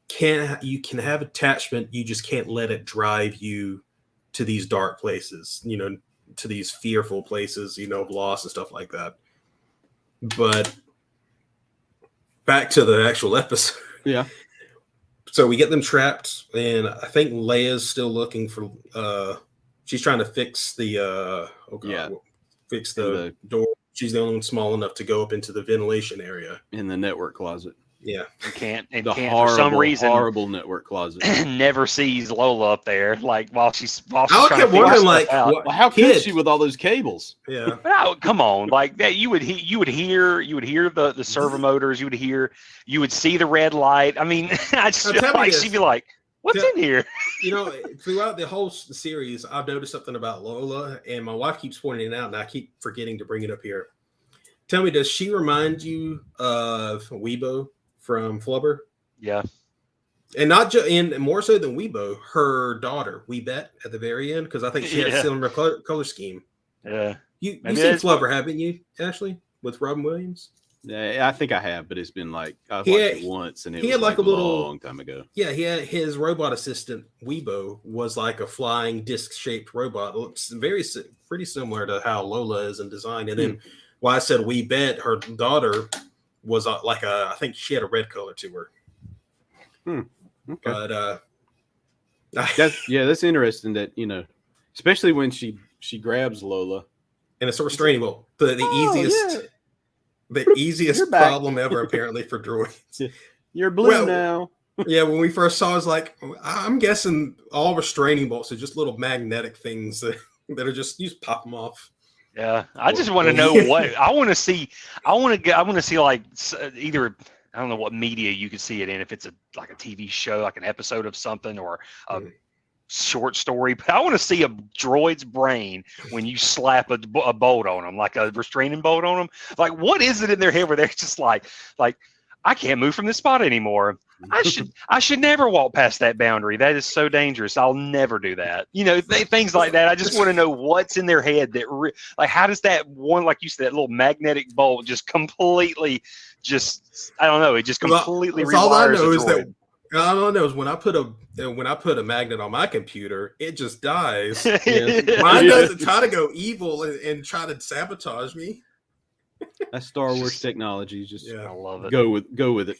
can have attachment, you just can't let it drive you to these dark places, to these fearful places, of loss and stuff like that. But back to the actual episode. Yeah. So we get them trapped, and I think Leia's still looking for. She's trying to fix the. Fix the door. She's the only one small enough to go up into the ventilation area in the network closet. Yeah, can't for some reason horrible network closet. Never sees Lola up there, like while she's I kept wondering, like, how could she with all those cables? Yeah. No, come on, like that. You would hear the servo motors. You would see the red light. I mean, I just feel like she'd be like, "What's in here?" Throughout the whole series, I've noticed something about Lola, and my wife keeps pointing it out, and I keep forgetting to bring it up here. Tell me, does she remind you of Weibo from Flubber? Yeah. And not just, and more so than Weibo, her daughter, Weebet, at the very end, because I think she had a similar color scheme. Yeah. You've seen Flubber, haven't you, Ashley, with Robin Williams? Yeah, I think I have, but it's been like I watched it once, and it was like a long time ago. Yeah, he had his robot assistant Weibo was like a flying disc-shaped robot. It looks pretty similar to how Lola is in design. And then, why I said Weebet, her daughter was I think she had a red color to her. Okay. But that's interesting. That especially when she grabs Lola, and it's a restraining bolt. The easiest problem ever, apparently, for droids. You're blue now. Yeah, when we first saw, it's like, I'm guessing all restraining bolts are just little magnetic things that are just, you just pop them off. Yeah, I just want to know what I want to see. I want to see like either, I don't know what media you could see it in. If it's like a TV show, like an episode of something, or a short story, but I want to see a droid's brain when you slap a bolt on them, like a restraining bolt on them. Like, what is it in their head where they're just like I can't move from this spot anymore. I should never walk past that boundary. That is so dangerous. I'll never do that. Things like that. I just want to know what's in their head that like, how does that one, like you said, that little magnetic bolt just completely I don't know. It just completely rewires all I know a is droid. that all I know is when I put a magnet on my computer, it just dies. Mine doesn't try to go evil and try to sabotage me. That's Star Wars technology. Just I love it. Go with it.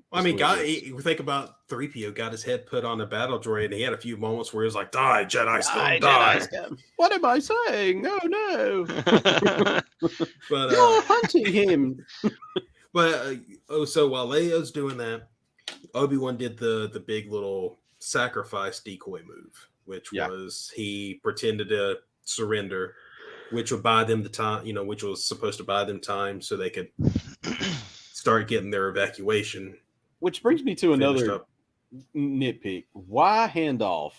I mean, you think about 3PO got his head put on a battle droid, and he had a few moments where he was like, "Die, Jedi scum, die!" What am I saying? Oh no! But you're hunting him. But so while Leia's doing that, Obi-Wan did the big little sacrifice decoy move, which was he pretended to surrender, which would buy them the time, which was supposed to buy them time so they could start getting their evacuation. Which brings me to another nitpick. Why hand off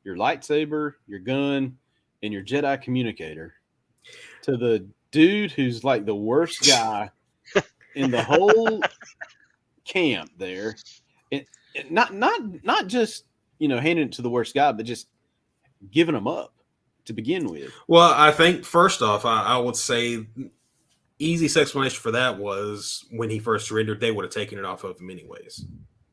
your lightsaber, your gun, and your Jedi communicator to the dude who's like the worst guy in the whole camp there? And not just handing it to the worst guy, but just giving them up to begin with. Well, I think first off, I would say easiest explanation for that was when he first surrendered, they would have taken it off of him anyways.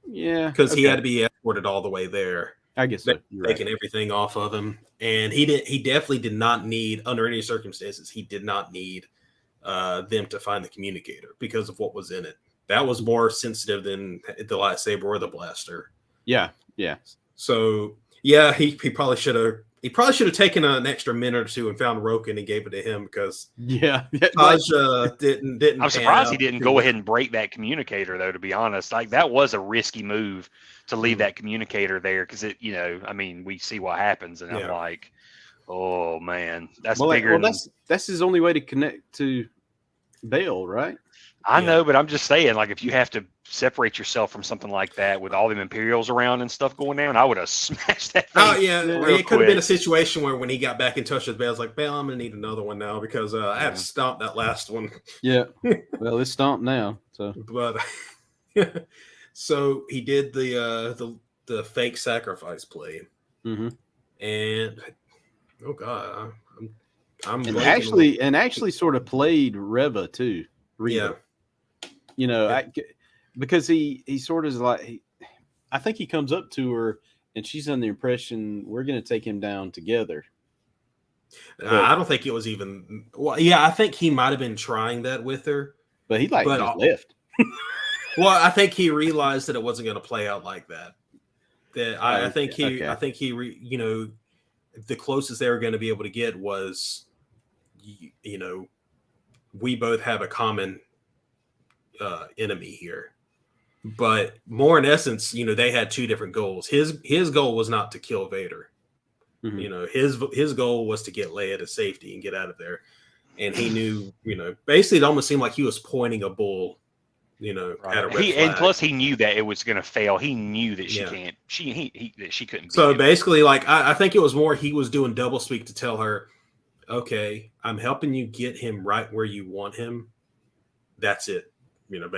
Yeah, because he had to be escorted all the way there. I guess so. Taking everything off of him, and he definitely did not need, under any circumstances, he did not need them to find the communicator because of what was in it. That was more sensitive than the lightsaber or the blaster. Yeah. So he probably should have. He probably should have taken an extra minute or two and found Roken and gave it to him because Taj didn't. I'm surprised he didn't go ahead and break that communicator, though. To be honest, like that was a risky move to leave that communicator there because it, we see what happens, and I'm like, oh man, that's bigger. Well, that's his only way to connect to Bail, right? I know, but I'm just saying, like, if you have to separate yourself from something like that with all them Imperials around and stuff going down, I would have smashed that thing. Oh, yeah. It could have been a situation where when he got back in touch with Bail, I was like, Bail, I'm going to need another one now because I had to stomp that last one. Yeah. Well, it's stomped now. So, but so he did the fake sacrifice play. Mm-hmm. And, oh, God. I'm actually sort of played Reva, too. Reva. Yeah. Because he sort of is like, I think he comes up to her and she's under the impression we're going to take him down together. I don't think it was even. Well, yeah, I think he might have been trying that with her, but he just left. Well, I think he realized that it wasn't going to play out like that. I think he, the closest they were going to be able to get was, we both have a common enemy here. But more in essence, they had two different goals. His goal was not to kill Vader. Mm-hmm. His goal was to get Leia to safety and get out of there. And he knew, basically it almost seemed like he was pointing a bull, at a red flag. And plus he knew that it was going to fail. He knew that that she couldn't. So basically, like I think it was more he was doing double speak to tell her, okay, I'm helping you get him right where you want him. That's it. I'm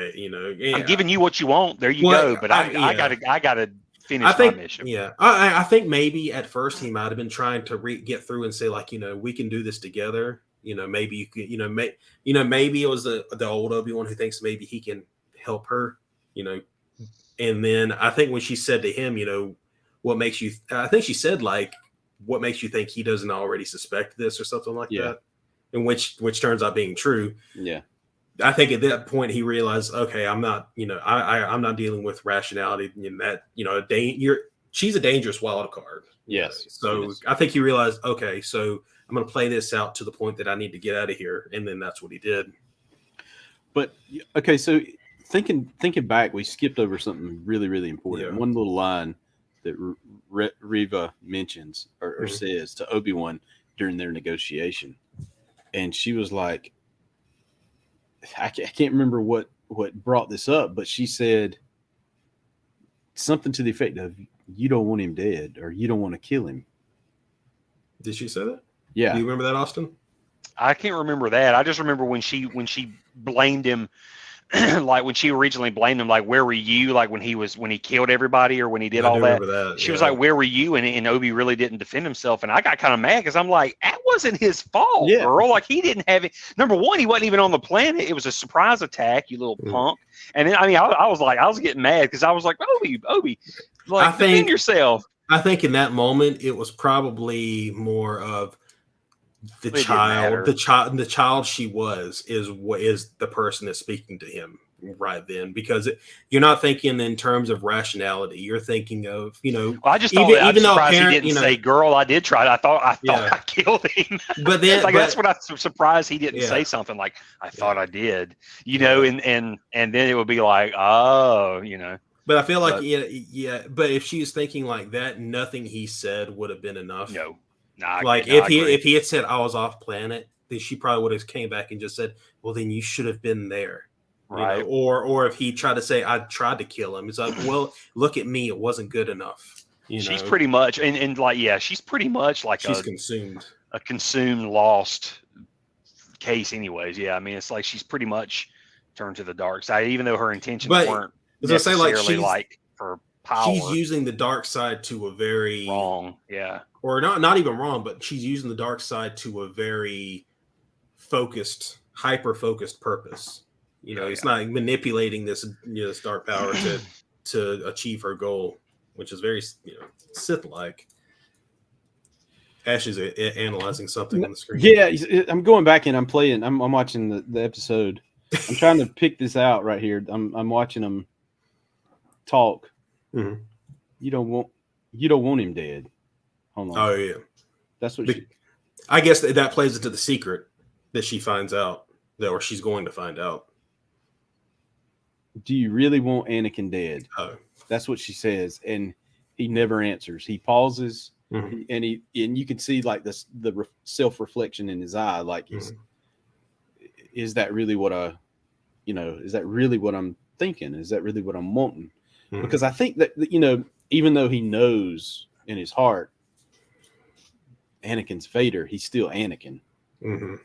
Yeah. giving you what you want. There you Well, go. But I gotta finish I my think, mission. yeah, I think maybe at first he might have been trying to get through and say like, we can do this together. Maybe you can, maybe it was the old Obi-Wan who thinks maybe he can help her, and then I think when she said to him, what makes you, I think she said like, what makes you think he doesn't already suspect this or something like that, and which turns out being true. Yeah. I think at that point he realized, okay, I'm not, I'm not dealing with rationality. She's a dangerous wild card. Yes. So Yes. I think he realized, okay, so I'm going to play this out to the point that I need to get out of here, and then that's what he did. But okay, so thinking back, we skipped over something really, really important. Yeah. One little line that Reva mentions or says to Obi-Wan during their negotiation, and she was like, I can't remember what brought this up, but she said something to the effect of, "You don't want him dead, or you don't want to kill him." Did she say that? Yeah. Do you remember that, Austin? I can't remember that. I just remember when she blamed him, like when she originally blamed him, like, where were you? Like when he killed everybody or when he did all that. She was like, where were you? And Obi really didn't defend himself. And I got kind of mad because I'm like, that wasn't his fault, girl. Like he didn't have it. Number one, he wasn't even on the planet. It was a surprise attack, you little punk. And then, I mean, I was getting mad because I was like, Obi, like, defend yourself. I think in that moment, it was probably more of the child she was is the person that's speaking to him right then, because you're not thinking in terms of rationality. You're thinking of, well, I just thought even though he didn't say, girl, I did try it. I thought I killed him. But then like, that's what I'm surprised he didn't say something like, I thought I did, and then it would be like, oh, But I feel like, but if she's thinking like that, nothing he said would have been enough. No. If he had said I was off planet, then she probably would have came back and just said, well, then you should have been there. Right. Or if he tried to say I tried to kill him, it's like, well, look at me, it wasn't good enough. She's pretty much and like, she's pretty much like she's consumed. A consumed, lost case anyways. Yeah. I mean, it's like she's pretty much turned to the dark side, even though her intentions weren't necessarily like for power. She's using the dark side to a very wrong, or not even wrong, but she's using the dark side to a very focused, hyper-focused purpose. It's not manipulating this dark power to achieve her goal, which is very Sith-like. Ash is analyzing something on the screen. Yeah, I'm going back and I'm playing. I'm watching the episode. I'm trying to pick this out right here. I'm watching them talk. Mm-hmm. You don't want him dead. Hold on. Oh yeah, that's what. I guess that plays into the secret that she finds out, or she's going to find out. Do you really want Anakin dead? Oh, that's what she says, and he never answers. He pauses, and you can see like the self-reflection in his eye. Like, is that really what is that really what I'm thinking? Is that really what I'm wanting? Because I think that, even though he knows in his heart Anakin's Vader, he's still Anakin. Mm-hmm.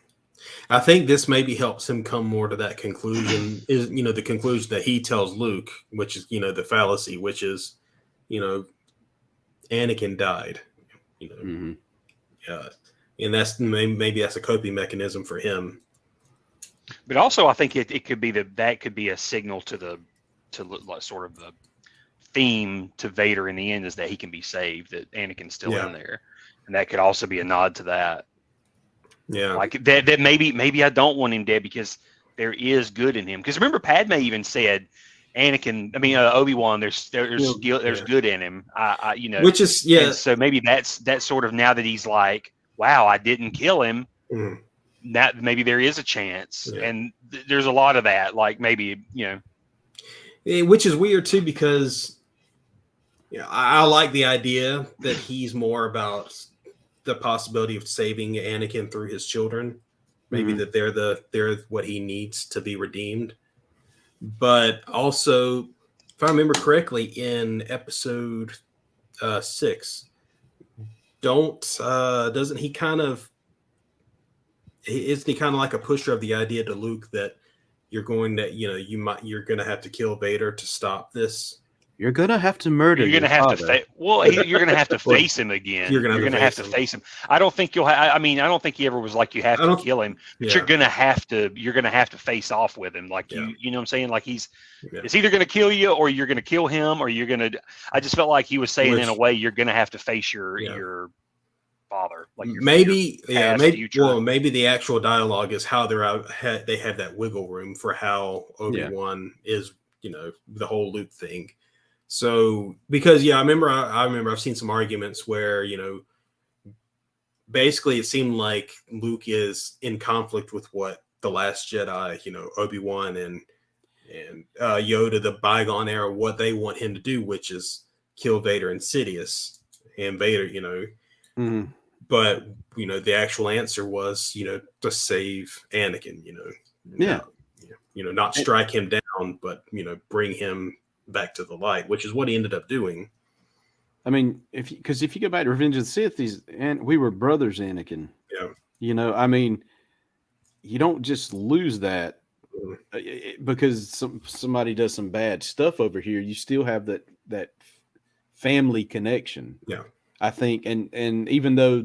I think this maybe helps him come more to that conclusion, is, the conclusion that he tells Luke, which is, the fallacy, which is, Anakin died, and maybe that's a coping mechanism for him. But also, I think it could be that could be a signal to sort of the theme to Vader in the end, is that he can be saved, that Anakin's still in there, and that could also be a nod to that. Yeah, like that maybe I don't want him dead because there is good in him. Because remember, Padme even said, Obi-Wan, there's good in him. Which is And so maybe that's sort of, now that he's like, wow, I didn't kill him. That maybe there is a chance, and there's a lot of that. Like maybe which is weird too, because I like the idea that he's more about the possibility of saving Anakin through his children. Maybe that they're what he needs to be redeemed. But also, if I remember correctly, in episode 6, doesn't he kind of isn't he kind of like a pusher of the idea to Luke that you're going to, you're going to have to kill Vader to stop this? You're gonna have to murder. You're gonna your have father. you're gonna have to face him again. You're gonna have to face him. I don't think you'll. I mean, I don't think he ever was like you have to kill him. But Yeah. you're gonna have to face off with him. Like you know what I'm saying? Like it's either gonna kill you or you're gonna kill him or you're gonna. I just felt like he was saying in a way you're gonna have to face your father. Like maybe future. maybe the actual dialogue is how they're out. They have that wiggle room for how Obi-Wan is. The whole Luke thing. So, because I remember I've seen some arguments where, basically it seemed like Luke is in conflict with what the Last Jedi, Obi-Wan and Yoda, the bygone era, what they want him to do, which is kill Vader and Sidious. And Vader, but the actual answer was, to save Anakin, not strike him down, but bring him back to the light, which is what he ended up doing. I mean, if you go back to Revenge of the Sith, we were brothers, Anakin. Yeah. I mean, you don't just lose that because somebody does some bad stuff over here. You still have that family connection. Yeah, I think, and even though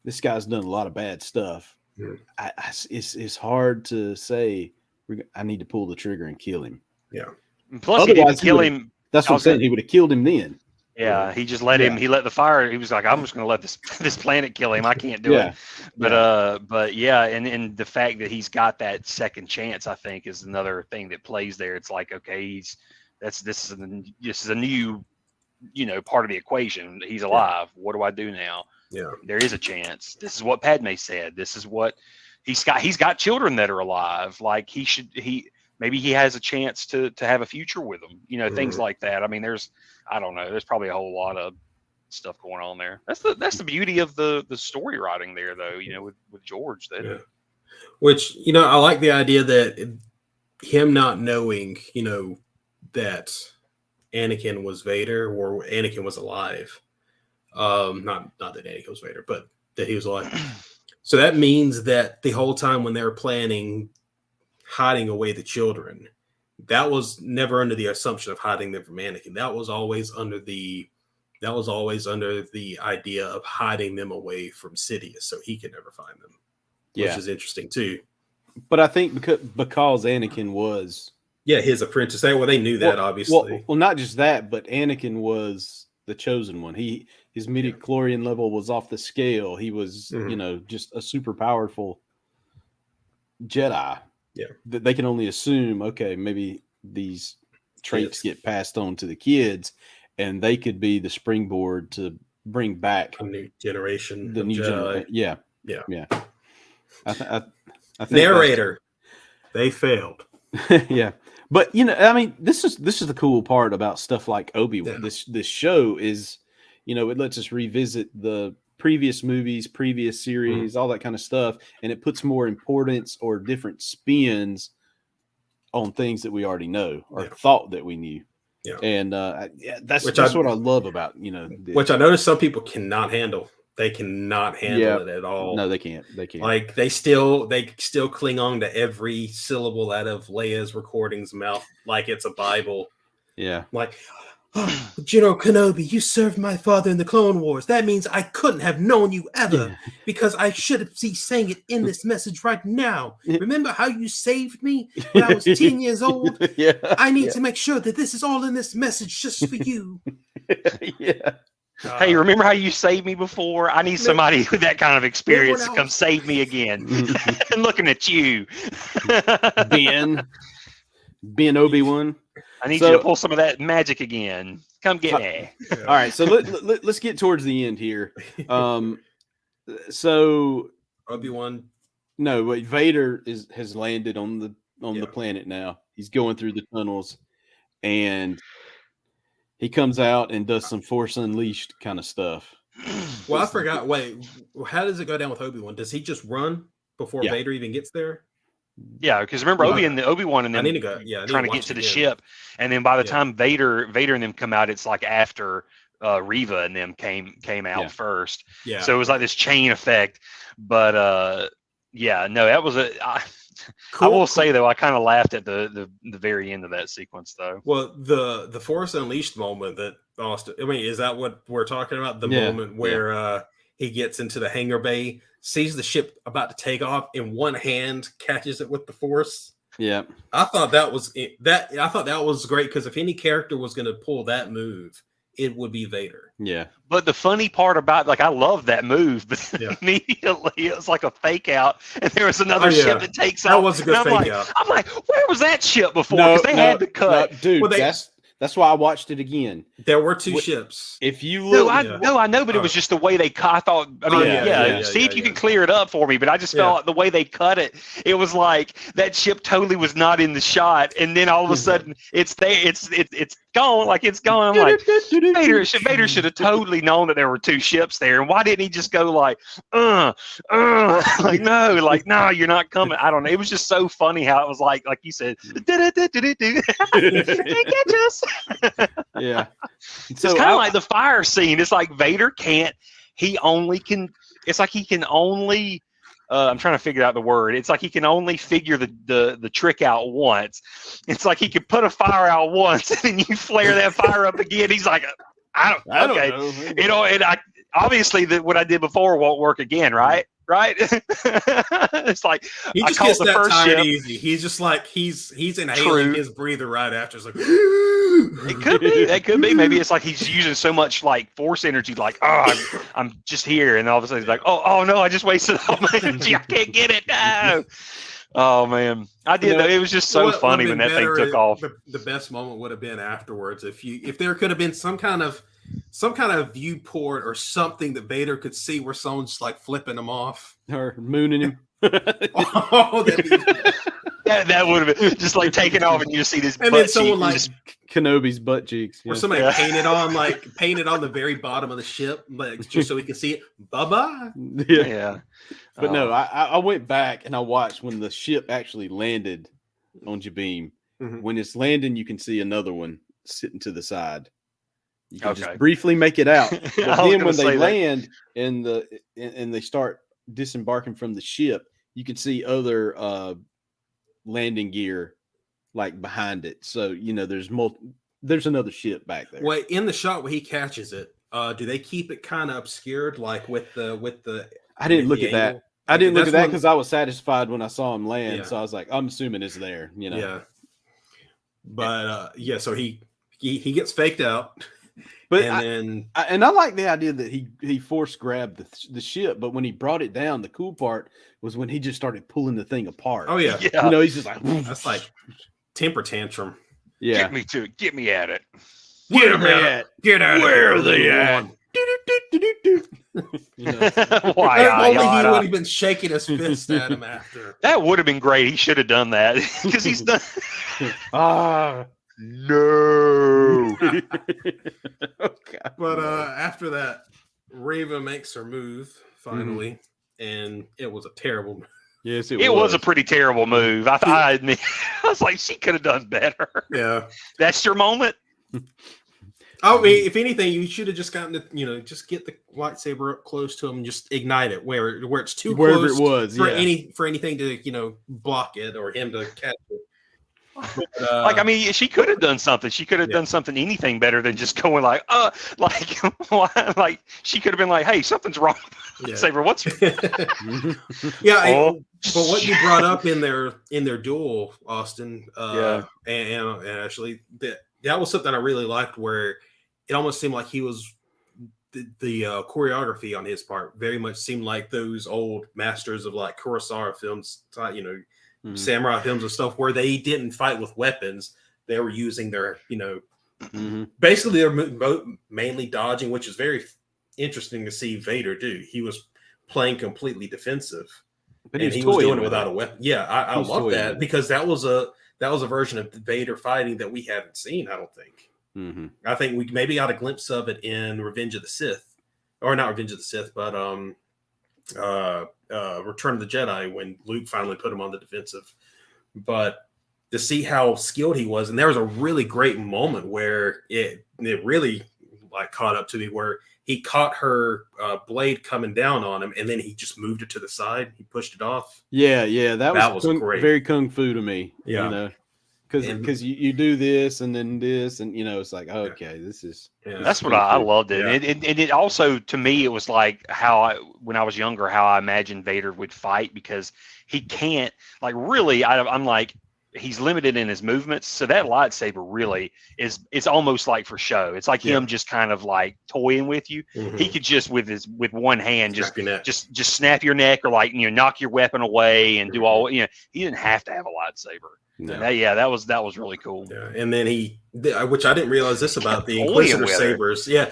this guy's done a lot of bad stuff, it's hard to say I need to pull the trigger and kill him. Yeah. Plus, he didn't kill him. That's what I'm saying. He would have killed him then. Yeah, he just let him. He let the fire. He was like, "I'm just going to let this planet kill him. I can't do it." But yeah, and the fact that he's got that second chance, I think, is another thing that plays there. It's like, okay, this is a new, part of the equation. He's alive. What do I do now? Yeah, there is a chance. This is what Padme said. This is what he's got children that are alive. Like maybe he has a chance to have a future with them, things like that. I mean, I don't know. There's probably a whole lot of stuff going on there. That's the beauty of the story writing there, though, with George. Which, I like the idea that him not knowing, that Anakin was Vader or Anakin was alive. Not that Anakin was Vader, but that he was alive. So that means that the whole time when they were planning hiding away the children, that was never under the assumption of hiding them from Anakin. That was always under the idea of hiding them away from Sidious so he could never find them. Which is interesting too. But I think because Anakin was his apprentice. They knew that, obviously. Well, not just that, but Anakin was the chosen one. His midichlorian level was off the scale. He was, just a super powerful Jedi. Yeah. They can only assume, okay, maybe these traits get passed on to the kids, and they could be the springboard to bring back a new generation. The new generation. Yeah. I think narrator. They failed. Yeah. But I mean, this is the cool part about stuff like Obi-Wan. Yeah. This show is, it lets us revisit the previous movies, previous series, all that kind of stuff, and it puts more importance or different spins on things that we already know or thought that we knew. Yeah. And that's what I love about which I noticed some people cannot handle. They cannot handle it at all. No, they can't. Like they still cling on to every syllable out of Leia's recording's mouth like it's a Bible. Yeah. Like, General Kenobi, you served my father in the Clone Wars. That means I couldn't have known you ever because I should have been saying it in this message right now. Remember how you saved me when I was 10 years old? I need to make sure that this is all in this message just for you. Hey, remember how you saved me before? I need somebody with that kind of experience to come save me again. Looking at you. Ben Obi-Wan. I need you to pull some of that magic again. Come get me. All right, so let's get towards the end here. So Obi-Wan. No, but Vader has landed on the planet now. He's going through the tunnels, and he comes out and does some Force Unleashed kind of stuff. Well, I forgot. Wait, how does it go down with Obi-Wan? Does he just run before Vader even gets there? Yeah, because remember Obi-Wan and them trying to get to the ship, and then by the time Vader and them come out, it's like after Reva and them came out first. Yeah. So it was like this chain effect. But yeah, no, that was I will say though, I kind of laughed at the very end of that sequence though. Well, the Force Unleashed moment that Austin, I mean, is that what we're talking about? The moment where he gets into the hangar bay, sees the ship about to take off, in one hand catches it with the Force. Yeah, I thought that was great, because if any character was going to pull that move, it would be Vader. Yeah. But the funny part about, like, I love that move, but immediately it was like a fake out, and there was another ship that takes off. That was a good fake out. I'm like, where was that ship before? Because they had to cut. No, dude, that's why I watched it again. There were two ships. If you look, I know, but it was just the way they cut. I thought, see if you can clear it up for me. But I just felt like the way they cut it, it was like that ship totally was not in the shot, and then all of a sudden it's there. It's gone. Like it's gone. I'm like, Vader should have totally known that there were two ships there, and why didn't he just go like, like no, you're not coming. I don't know. It was just so funny how it was like you said, they catch us. Yeah. So it's kind of like the fire scene. It's like Vader can't. He only can. It's like he can only. I'm trying to figure out the word. It's like he can only figure the trick out once. It's like he could put a fire out once, and then you flare that fire up again. He's like, I don't know. And obviously what I did before won't work again, right? Right? It's like he just gets that first tired ship. Easy. He's just like he's inhaling his breather right after. It's like it could be. That could be. Maybe it's like he's using so much like force energy, like I'm just here, and all of a sudden he's like, oh no, I just wasted all my energy. I can't get it. No. Oh man, I did. It was just so funny when that thing took off. The best moment would have been afterwards if there could have been some kind of viewport or something that Vader could see where someone's just like flipping him off or mooning him. That would have been just like taking off, and you just see this. And then someone like Kenobi's butt cheeks, or somebody painted on the very bottom of the ship, like just so we can see it. Bye bye. Yeah. But no, I went back and I watched when the ship actually landed on Jabeam. Mm-hmm. When it's landing, you can see another one sitting to the side. You can just briefly make it out. But then when they land and they start disembarking from the ship, you can see other landing gear like behind it. So there's another ship back there. Well, in the shot where he catches it, do they keep it kind of obscured, like with the? I didn't look at that. I didn't look at that because I was satisfied when I saw him land. Yeah. So I was like, I'm assuming it's there. Yeah. But so he gets faked out. But I like the idea that he force grabbed the ship, but when he brought it down, the cool part was when he just started pulling the thing apart. Oh yeah. He's just like, that's like temper tantrum. Yeah, get me at it. Where are they at? Get out! Where are they at? Why? Only he would have been shaking his fist at him after. That would have been great. He should have done that because he's done. No. Okay. But after that, Reva makes her move finally, and it was a terrible move. Yes, it was a pretty terrible move. I admit, I was like, she could have done better. Yeah, that's your moment. I mean, if anything, you should have just gotten to, just get the lightsaber up close to him and just ignite it where it's too wherever close it was for anything to block it or him to catch it. But, she could have done something. She could have done something, anything better than just going like she could have been like, hey, something's wrong. Saber, what's but what you brought up in their duel, Austin, and actually that was something I really liked, where it almost seemed like he was the choreography on his part very much seemed like those old masters of like Kurosawa films, samurai films and stuff, where they didn't fight with weapons. They were using their, basically they're mainly dodging, which is very interesting to see Vader do. He was playing completely defensive, but he was doing it without a weapon. Yeah, I love that, because that was a version of Vader fighting that we haven't seen, I don't think. Mm-hmm. I think we maybe got a glimpse of it in Revenge of the Sith, or not Revenge of the Sith, but Return of the Jedi, when Luke finally put him on the defensive. But to see how skilled he was, and there was a really great moment where it really like caught up to me where he caught her blade coming down on him, and then he just moved it to the side. He pushed it off. Yeah, that was great. Very kung fu to me. Yeah. You know, because you do this and then this, and you know, it's like, okay, this is. Yeah. That's what I loved it. Yeah. And it also, to me, it was like when I was younger, how I imagined Vader would fight, because he can't, like, really, I'm like, he's limited in his movements. So that lightsaber really it's almost like for show. It's like him just kind of like toying with you. Mm-hmm. He could just with one hand just snap your neck, or like, knock your weapon away and do all, he didn't have to have a lightsaber. No. That was really cool. Yeah, and then which I didn't realize this about the toying Inquisitor with it. sabers. Yeah,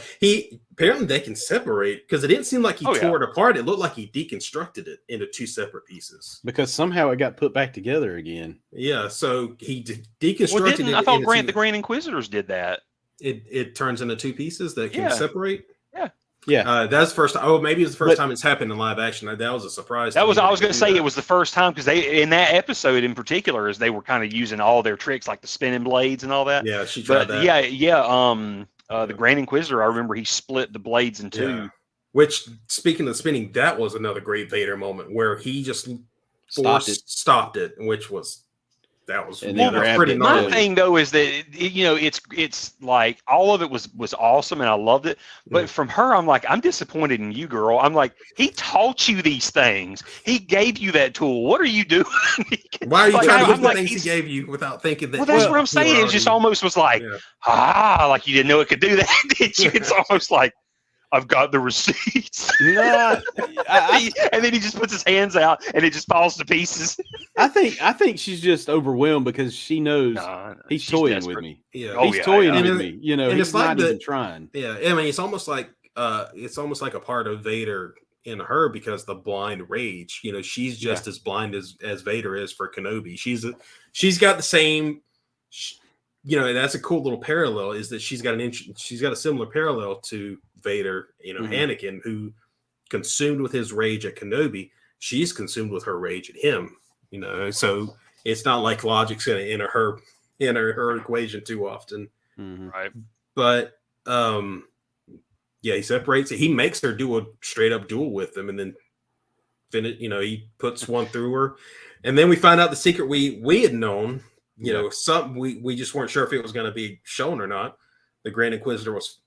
apparently they can separate, because it didn't seem like he tore it apart. It looked like he deconstructed it into two separate pieces. Because somehow it got put back together again. Yeah, so he deconstructed it. I thought the Grand Inquisitors did that. It turns into two pieces that can separate. Yeah, that's first. Oh, maybe it's the first time it's happened in live action. That was a surprise. I was going to say it was the first time, because they, in that episode in particular, as they were kind of using all their tricks, like the spinning blades and all that. Yeah, she tried that. The Grand Inquisitor, I remember he split the blades in two. Yeah. Which, speaking of spinning, that was another great Vader moment where he just stopped it, which was. That was pretty gnarly. My thing though is that it's like all of it was awesome and I loved it, but from her I'm like, I'm disappointed in you, girl. I'm like, he taught you these things. He gave you that tool. What are you doing? Why are you trying to use the things he gave you without thinking that? Well, that's what I'm saying. It just almost was like, like you didn't know it could do that, did you? It's almost like, I've got the receipts. No, and then he just puts his hands out and it just falls to pieces. I think she's just overwhelmed because she knows he's toying desperate. with me. Yeah, he's toying with me. And he's not even trying. Yeah, I mean, it's almost like a part of Vader in her, because the blind rage. She's just as blind as Vader is for Kenobi. She's got the same. And that's a cool little parallel, is that she's got a similar parallel to Vader, Anakin, who consumed with his rage at Kenobi. She's consumed with her rage at him, so it's not like logic's going to enter her equation too often. Mm-hmm. Right. But he separates it. He makes her do a straight up duel with him, and then he puts one through her, and then we find out the secret we had known. We just weren't sure if it was going to be shown or not. The Grand Inquisitor was,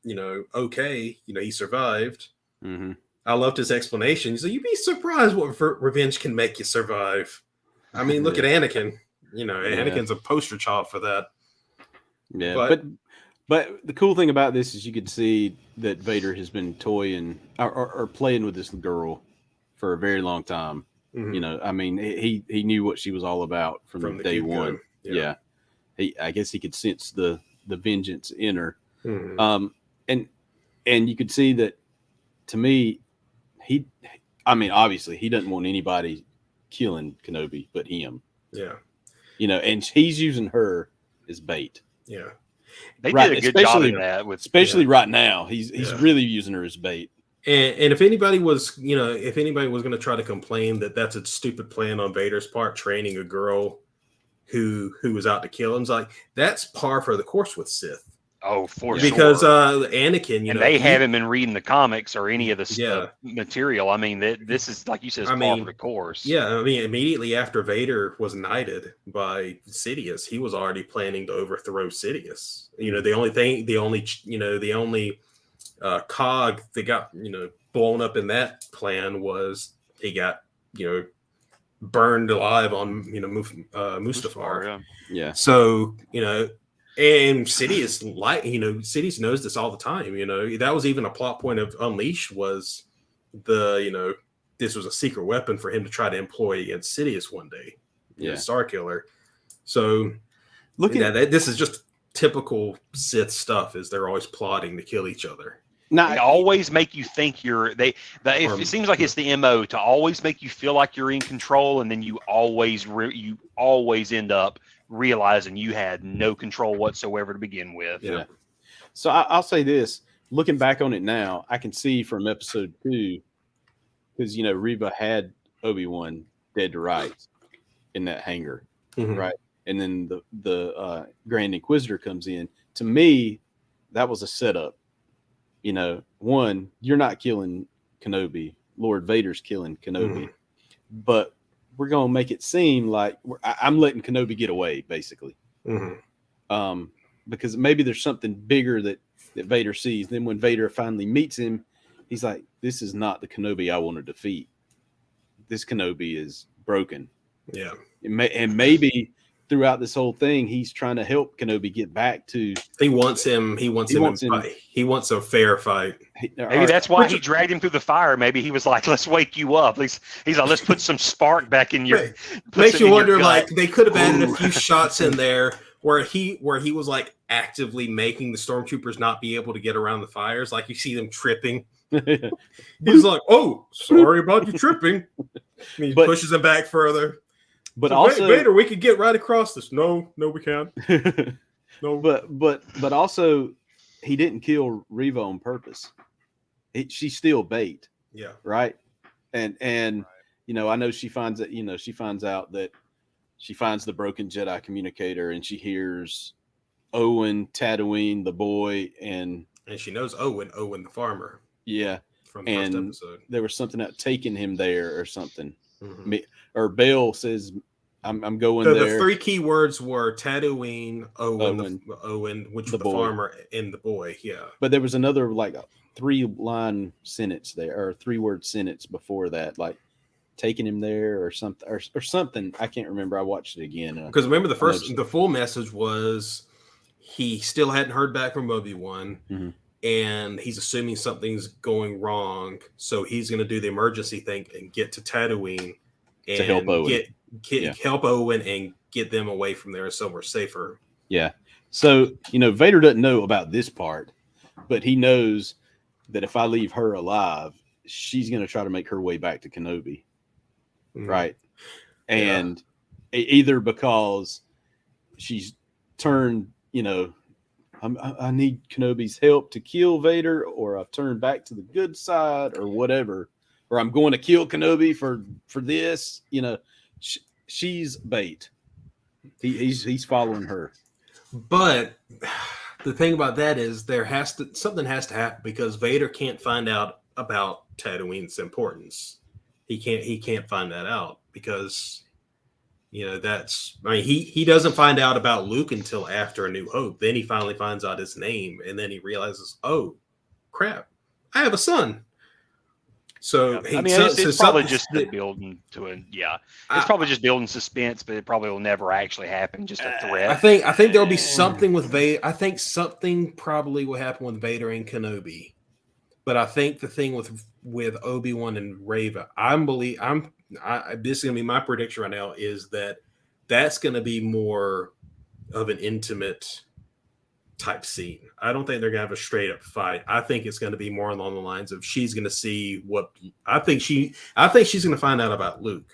okay. He survived. Mm-hmm. I loved his explanation. He said, "You'd be surprised what revenge can make you survive." I mean, look at Anakin. Anakin's a poster child for that. Yeah, but the cool thing about this is you could see that Vader has been toying or playing with this girl for a very long time. Mm-hmm. I mean, he knew what she was all about from day one. Yeah. I guess he could sense the vengeance in her. Mm-hmm. And you could see that, to me, obviously he doesn't want anybody killing Kenobi but him. Yeah. And he's using her as bait. Yeah. They did a good job in that, especially right now. He's really using her as bait. And if anybody was going to try to complain that that's a stupid plan on Vader's part, training a girl who was out to kill him, it's like, that's par for the course with Sith. Oh, for sure. Because Anakin, and they haven't been reading the comics or any of the material. I mean, this is, like you said, par for the course. Yeah, I mean, immediately after Vader was knighted by Sidious, he was already planning to overthrow Sidious. The only cog that got blown up in that plan was he got burned alive on Mustafar. Yeah. So and Sidious Sidious knows this all the time. That was even a plot point of Unleashed, was this was a secret weapon for him to try to employ against Sidious one day. Star Killer. So this is just typical Sith stuff, is they're always plotting to kill each other. They always make you think it seems like it's the MO to always make you feel like you're in control, and then you always end up realizing you had no control whatsoever to begin with. Yeah. So I'll say this, looking back on it now, I can see from episode 2, because Reva had Obi-Wan dead to rights in that hangar, right? And then the Grand Inquisitor comes in. To me, that was a setup one, you're not killing Kenobi. Lord Vader's killing Kenobi, but we're gonna make it seem like I'm letting Kenobi get away, basically. Because maybe there's something bigger that Vader sees. Then when Vader finally meets him, he's like, "This is not the Kenobi I want to defeat. This Kenobi is broken." Yeah, and maybe throughout this whole thing, he's trying to help Kenobi get back to. He wants a fair fight. Maybe that's why he dragged him through the fire. Maybe he was like, "Let's wake you up." He's like, "Let's put some spark back in your." Makes you wonder. Like they could have added a few shots in there where he was like actively making the stormtroopers not be able to get around the fires. Like you see them tripping. He's like, "Oh, sorry about you tripping." And he pushes them back further. But so, also, Vader, we could get right across this. No, we can't. No, but also, he didn't kill Reva on purpose. She's still bait. Yeah. Right. And I know she finds that she finds out that she finds the broken Jedi communicator, and she hears Owen, Tatooine, the boy, and she knows Owen the farmer. Yeah. From the first episode, there was something that taking him there or something. Or Bale says, "I'm going there." The three key words were Tatooine, Owen, which was the farmer, and the boy. Yeah, but there was another like a 3-line sentence there, or a 3-word sentence before that, like taking him there or something, or something. I can't remember. I watched it again because remember the full message was he still hadn't heard back from Obi-Wan. And he's assuming something's going wrong, so he's going to do the emergency thing and get to Tatooine and to help Owen. Help Owen and get them away from there somewhere safer. Yeah. So Vader doesn't know about this part, but he knows that if I leave her alive, she's going to try to make her way back to Kenobi, right? And either because she's turned, I need Kenobi's help to kill Vader, or I've turned back to the good side, or whatever, or I'm going to kill Kenobi for this. She's bait. He's following her. But the thing about that is something has to happen, because Vader can't find out about Tatooine's importance. He can't find that out because. He doesn't find out about Luke until after A New Hope. Then he finally finds out his name, and then he realizes, oh, crap, I have a son. So it's probably just building to it. Yeah, it's probably just building suspense, but it probably will never actually happen. Just a threat. I think there'll be something with Vader. I think something probably will happen with Vader and Kenobi. But I think the thing with Obi-Wan and Reva, this is gonna be my prediction right now, is that's gonna be more of an intimate type scene. I don't think they're gonna have a straight up fight. I think it's gonna be more along the lines of she's gonna see what I think she's gonna find out about Luke,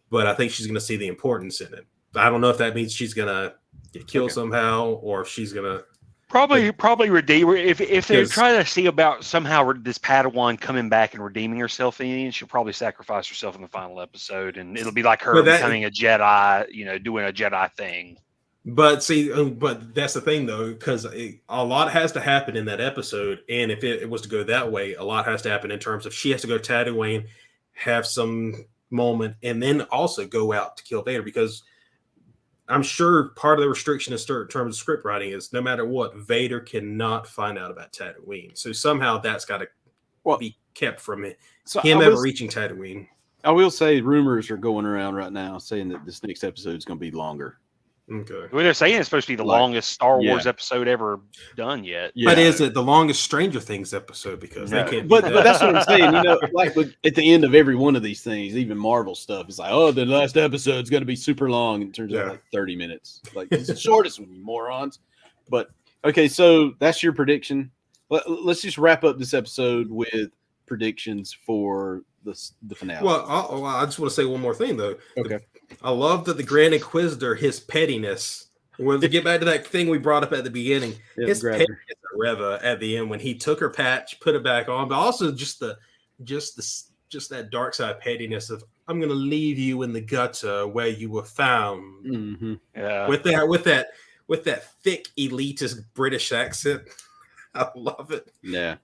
but I think she's gonna see the importance in it. I don't know if that means she's gonna get killed somehow, or if she's gonna Probably redeem if they're trying to see about somehow this Padawan coming back and redeeming herself, and she'll probably sacrifice herself in the final episode, and it'll be like her becoming a Jedi, doing a Jedi thing. But that's the thing though, because a lot has to happen in that episode, and if it was to go that way, a lot has to happen in terms of she has to go to Tatooine, have some moment, and then also go out to kill Vader, because I'm sure part of the restriction in terms of script writing is no matter what, Vader cannot find out about Tatooine. So somehow that's got to be kept from it. Him ever reaching Tatooine. I will say rumors are going around right now saying that this next episode is going to be longer. Okay. Well, they're saying it's supposed to be the longest Star Wars episode ever done yet. Yeah. But is it the longest Stranger Things episode? Because they can't. But that's what I'm saying. Like at the end of every one of these things, even Marvel stuff, it's like, oh, the last episode's going to be super long. And it turns out like 30 minutes. Like it's the shortest one, you morons. But okay, so that's your prediction. Let's just wrap up this episode with predictions for the finale. Well, I just want to say one more thing though. Okay. I love that the Grand Inquisitor, his pettiness. We'll get back to that thing we brought up at the beginning. His pettiness at Reva at the end when he took her patch, put it back on, but also just that dark side pettiness of I'm going to leave you in the gutter where you were found. Mm-hmm. Yeah. With that thick elitist British accent. I love it. Yeah.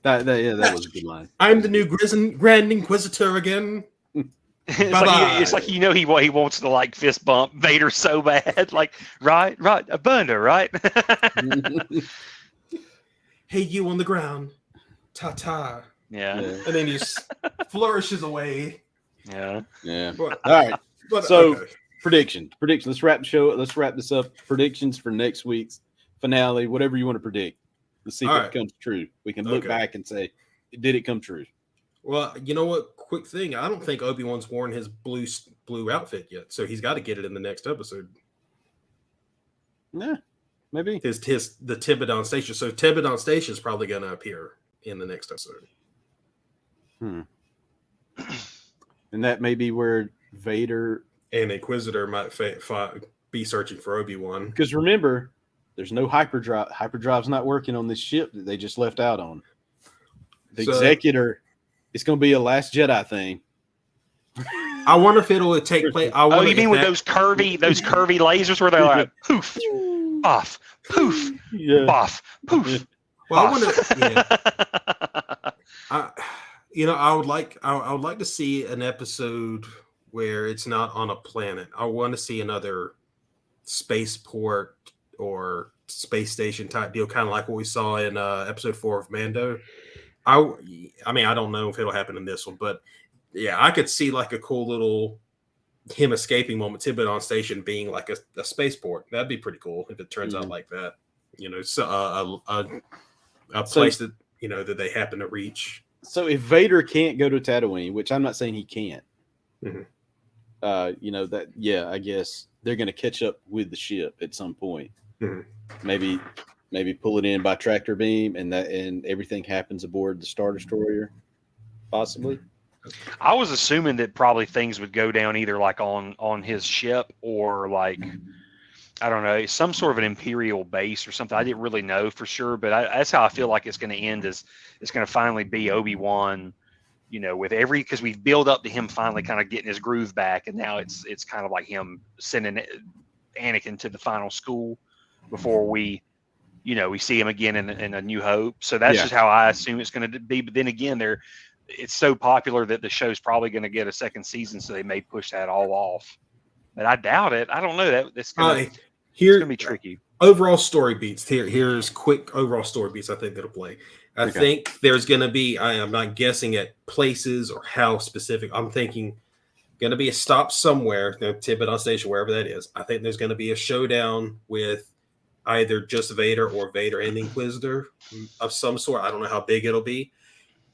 That was a good line. I'm the new Grand Inquisitor again. It's like he wants to like fist bump Vader so bad, like right, a bunda, right? Hey, you on the ground, ta. Yeah. And then he flourishes away. Yeah. All right. So predictions. Let's wrap the show. Let's wrap this up. Predictions for next week's finale. Whatever you want to predict. Let's see if it comes true. We can look back and say, did it come true? Well, you know what? Quick thing. I don't think Obi-Wan's worn his blue outfit yet, so he's got to get it in the next episode. Yeah, maybe the Tibidon Station. So Tibidon Station is probably going to appear in the next episode. And that may be where Vader and Inquisitor might be searching for Obi-Wan. Because remember, there's no hyperdrive. Hyperdrive's not working on this ship that they just left out on. The Executor. It's going to be a Last Jedi thing. I wonder if it'll take place. You mean with those curvy lasers where they're like poof, off, poof, off, poof. Well, I wonder. I would like to see an episode where it's not on a planet. I want to see another spaceport or space station type deal, kind of like what we saw in episode 4 of Mando. I mean, I don't know if it'll happen in this one, but yeah, I could see like a cool little him escaping moment, Tibidon Station being like a spaceport. That'd be pretty cool if it turns out like that. So a place that that they happen to reach. So if Vader can't go to Tatooine, which I'm not saying he can't, I guess they're going to catch up with the ship at some point. Maybe pull it in by tractor beam, and everything happens aboard the Star Destroyer, possibly. I was assuming that probably things would go down either like on his ship or like, I don't know, some sort of an Imperial base or something. I didn't really know for sure, but that's how I feel like it's going to end. Is it's going to finally be Obi-Wan, with because we build up to him finally kind of getting his groove back, and now it's kind of like him sending Anakin to the final school before we see him again in A New Hope. So that's just how I assume it's going to be. But then again, it's so popular that the show's probably going to get a second season, so they may push that all off. But I doubt it. I don't know. It's going to be tricky. Overall story beats. Here's quick overall story beats I think that'll play. I think there's going to be, I'm not guessing at places or how specific. I'm thinking going to be a stop somewhere, Tibidon Station, wherever that is. I think there's going to be a showdown with either just Vader or Vader and the Inquisitor of some sort. I don't know how big it'll be.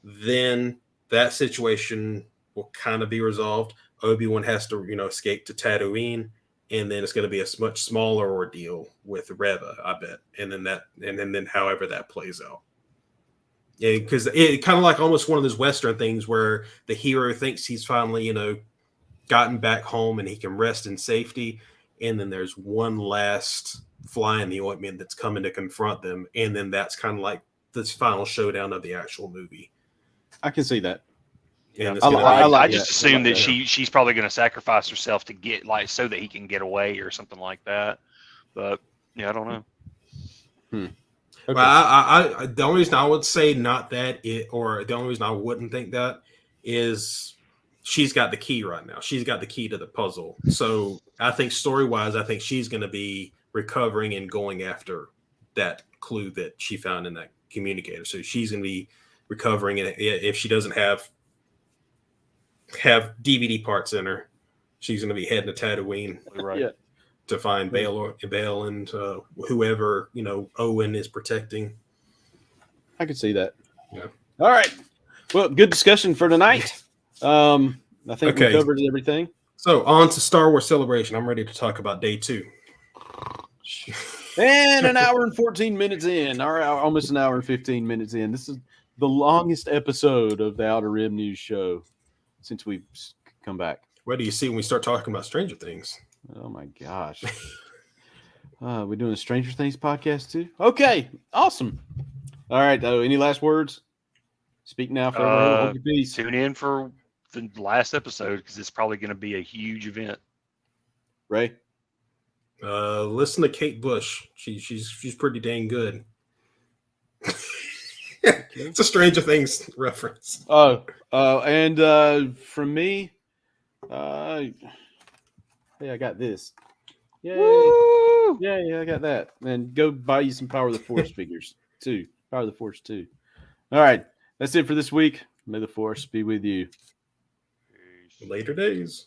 Then that situation will kind of be resolved. Obi-Wan has to, escape to Tatooine, and then it's going to be a much smaller ordeal with Reva, I bet. And then however that plays out. Yeah, because it kind of like almost one of those Western things where the hero thinks he's finally, gotten back home and he can rest in safety. And then there's one last fly in the ointment that's coming to confront them. And then that's kind of like this final showdown of the actual movie. I can see that. Yeah, I just assume that she's probably going to sacrifice herself to get so that he can get away or something like that. But yeah, I don't know. Okay. Well, the only reason I would say not that or the only reason I wouldn't think that is she's got the key right now. She's got the key to the puzzle. So I think story-wise, I think she's going to be recovering and going after that clue that she found in that communicator. So she's going to be recovering, and if she doesn't have DVD parts in her, she's going to be heading to Tatooine, right, to find Bail and whoever Owen is protecting. I could see that. Yeah. All right. Well, good discussion for tonight. I think we covered everything. So on to Star Wars Celebration. I'm ready to talk about day 2. And an hour and 14 minutes in. All right, almost an hour and 15 minutes in. This is the longest episode of the Outer Rim News Show since we've come back. What do you see when we start talking about Stranger Things? Oh my gosh. We're doing a Stranger Things podcast too? Okay, awesome. All right, though. Any last words? Speak now, forever hold your peace. Tune in for the last episode because it's probably going to be a huge event. Ray? Listen to Kate Bush. She's pretty dang good. It's a Stranger Things reference. And from me, hey, I got this. Yay. Woo! Yeah, I got that. And go buy you some Power of the Force figures too. Power of the Force 2. All right. That's it for this week. May the Force be with you. Later days.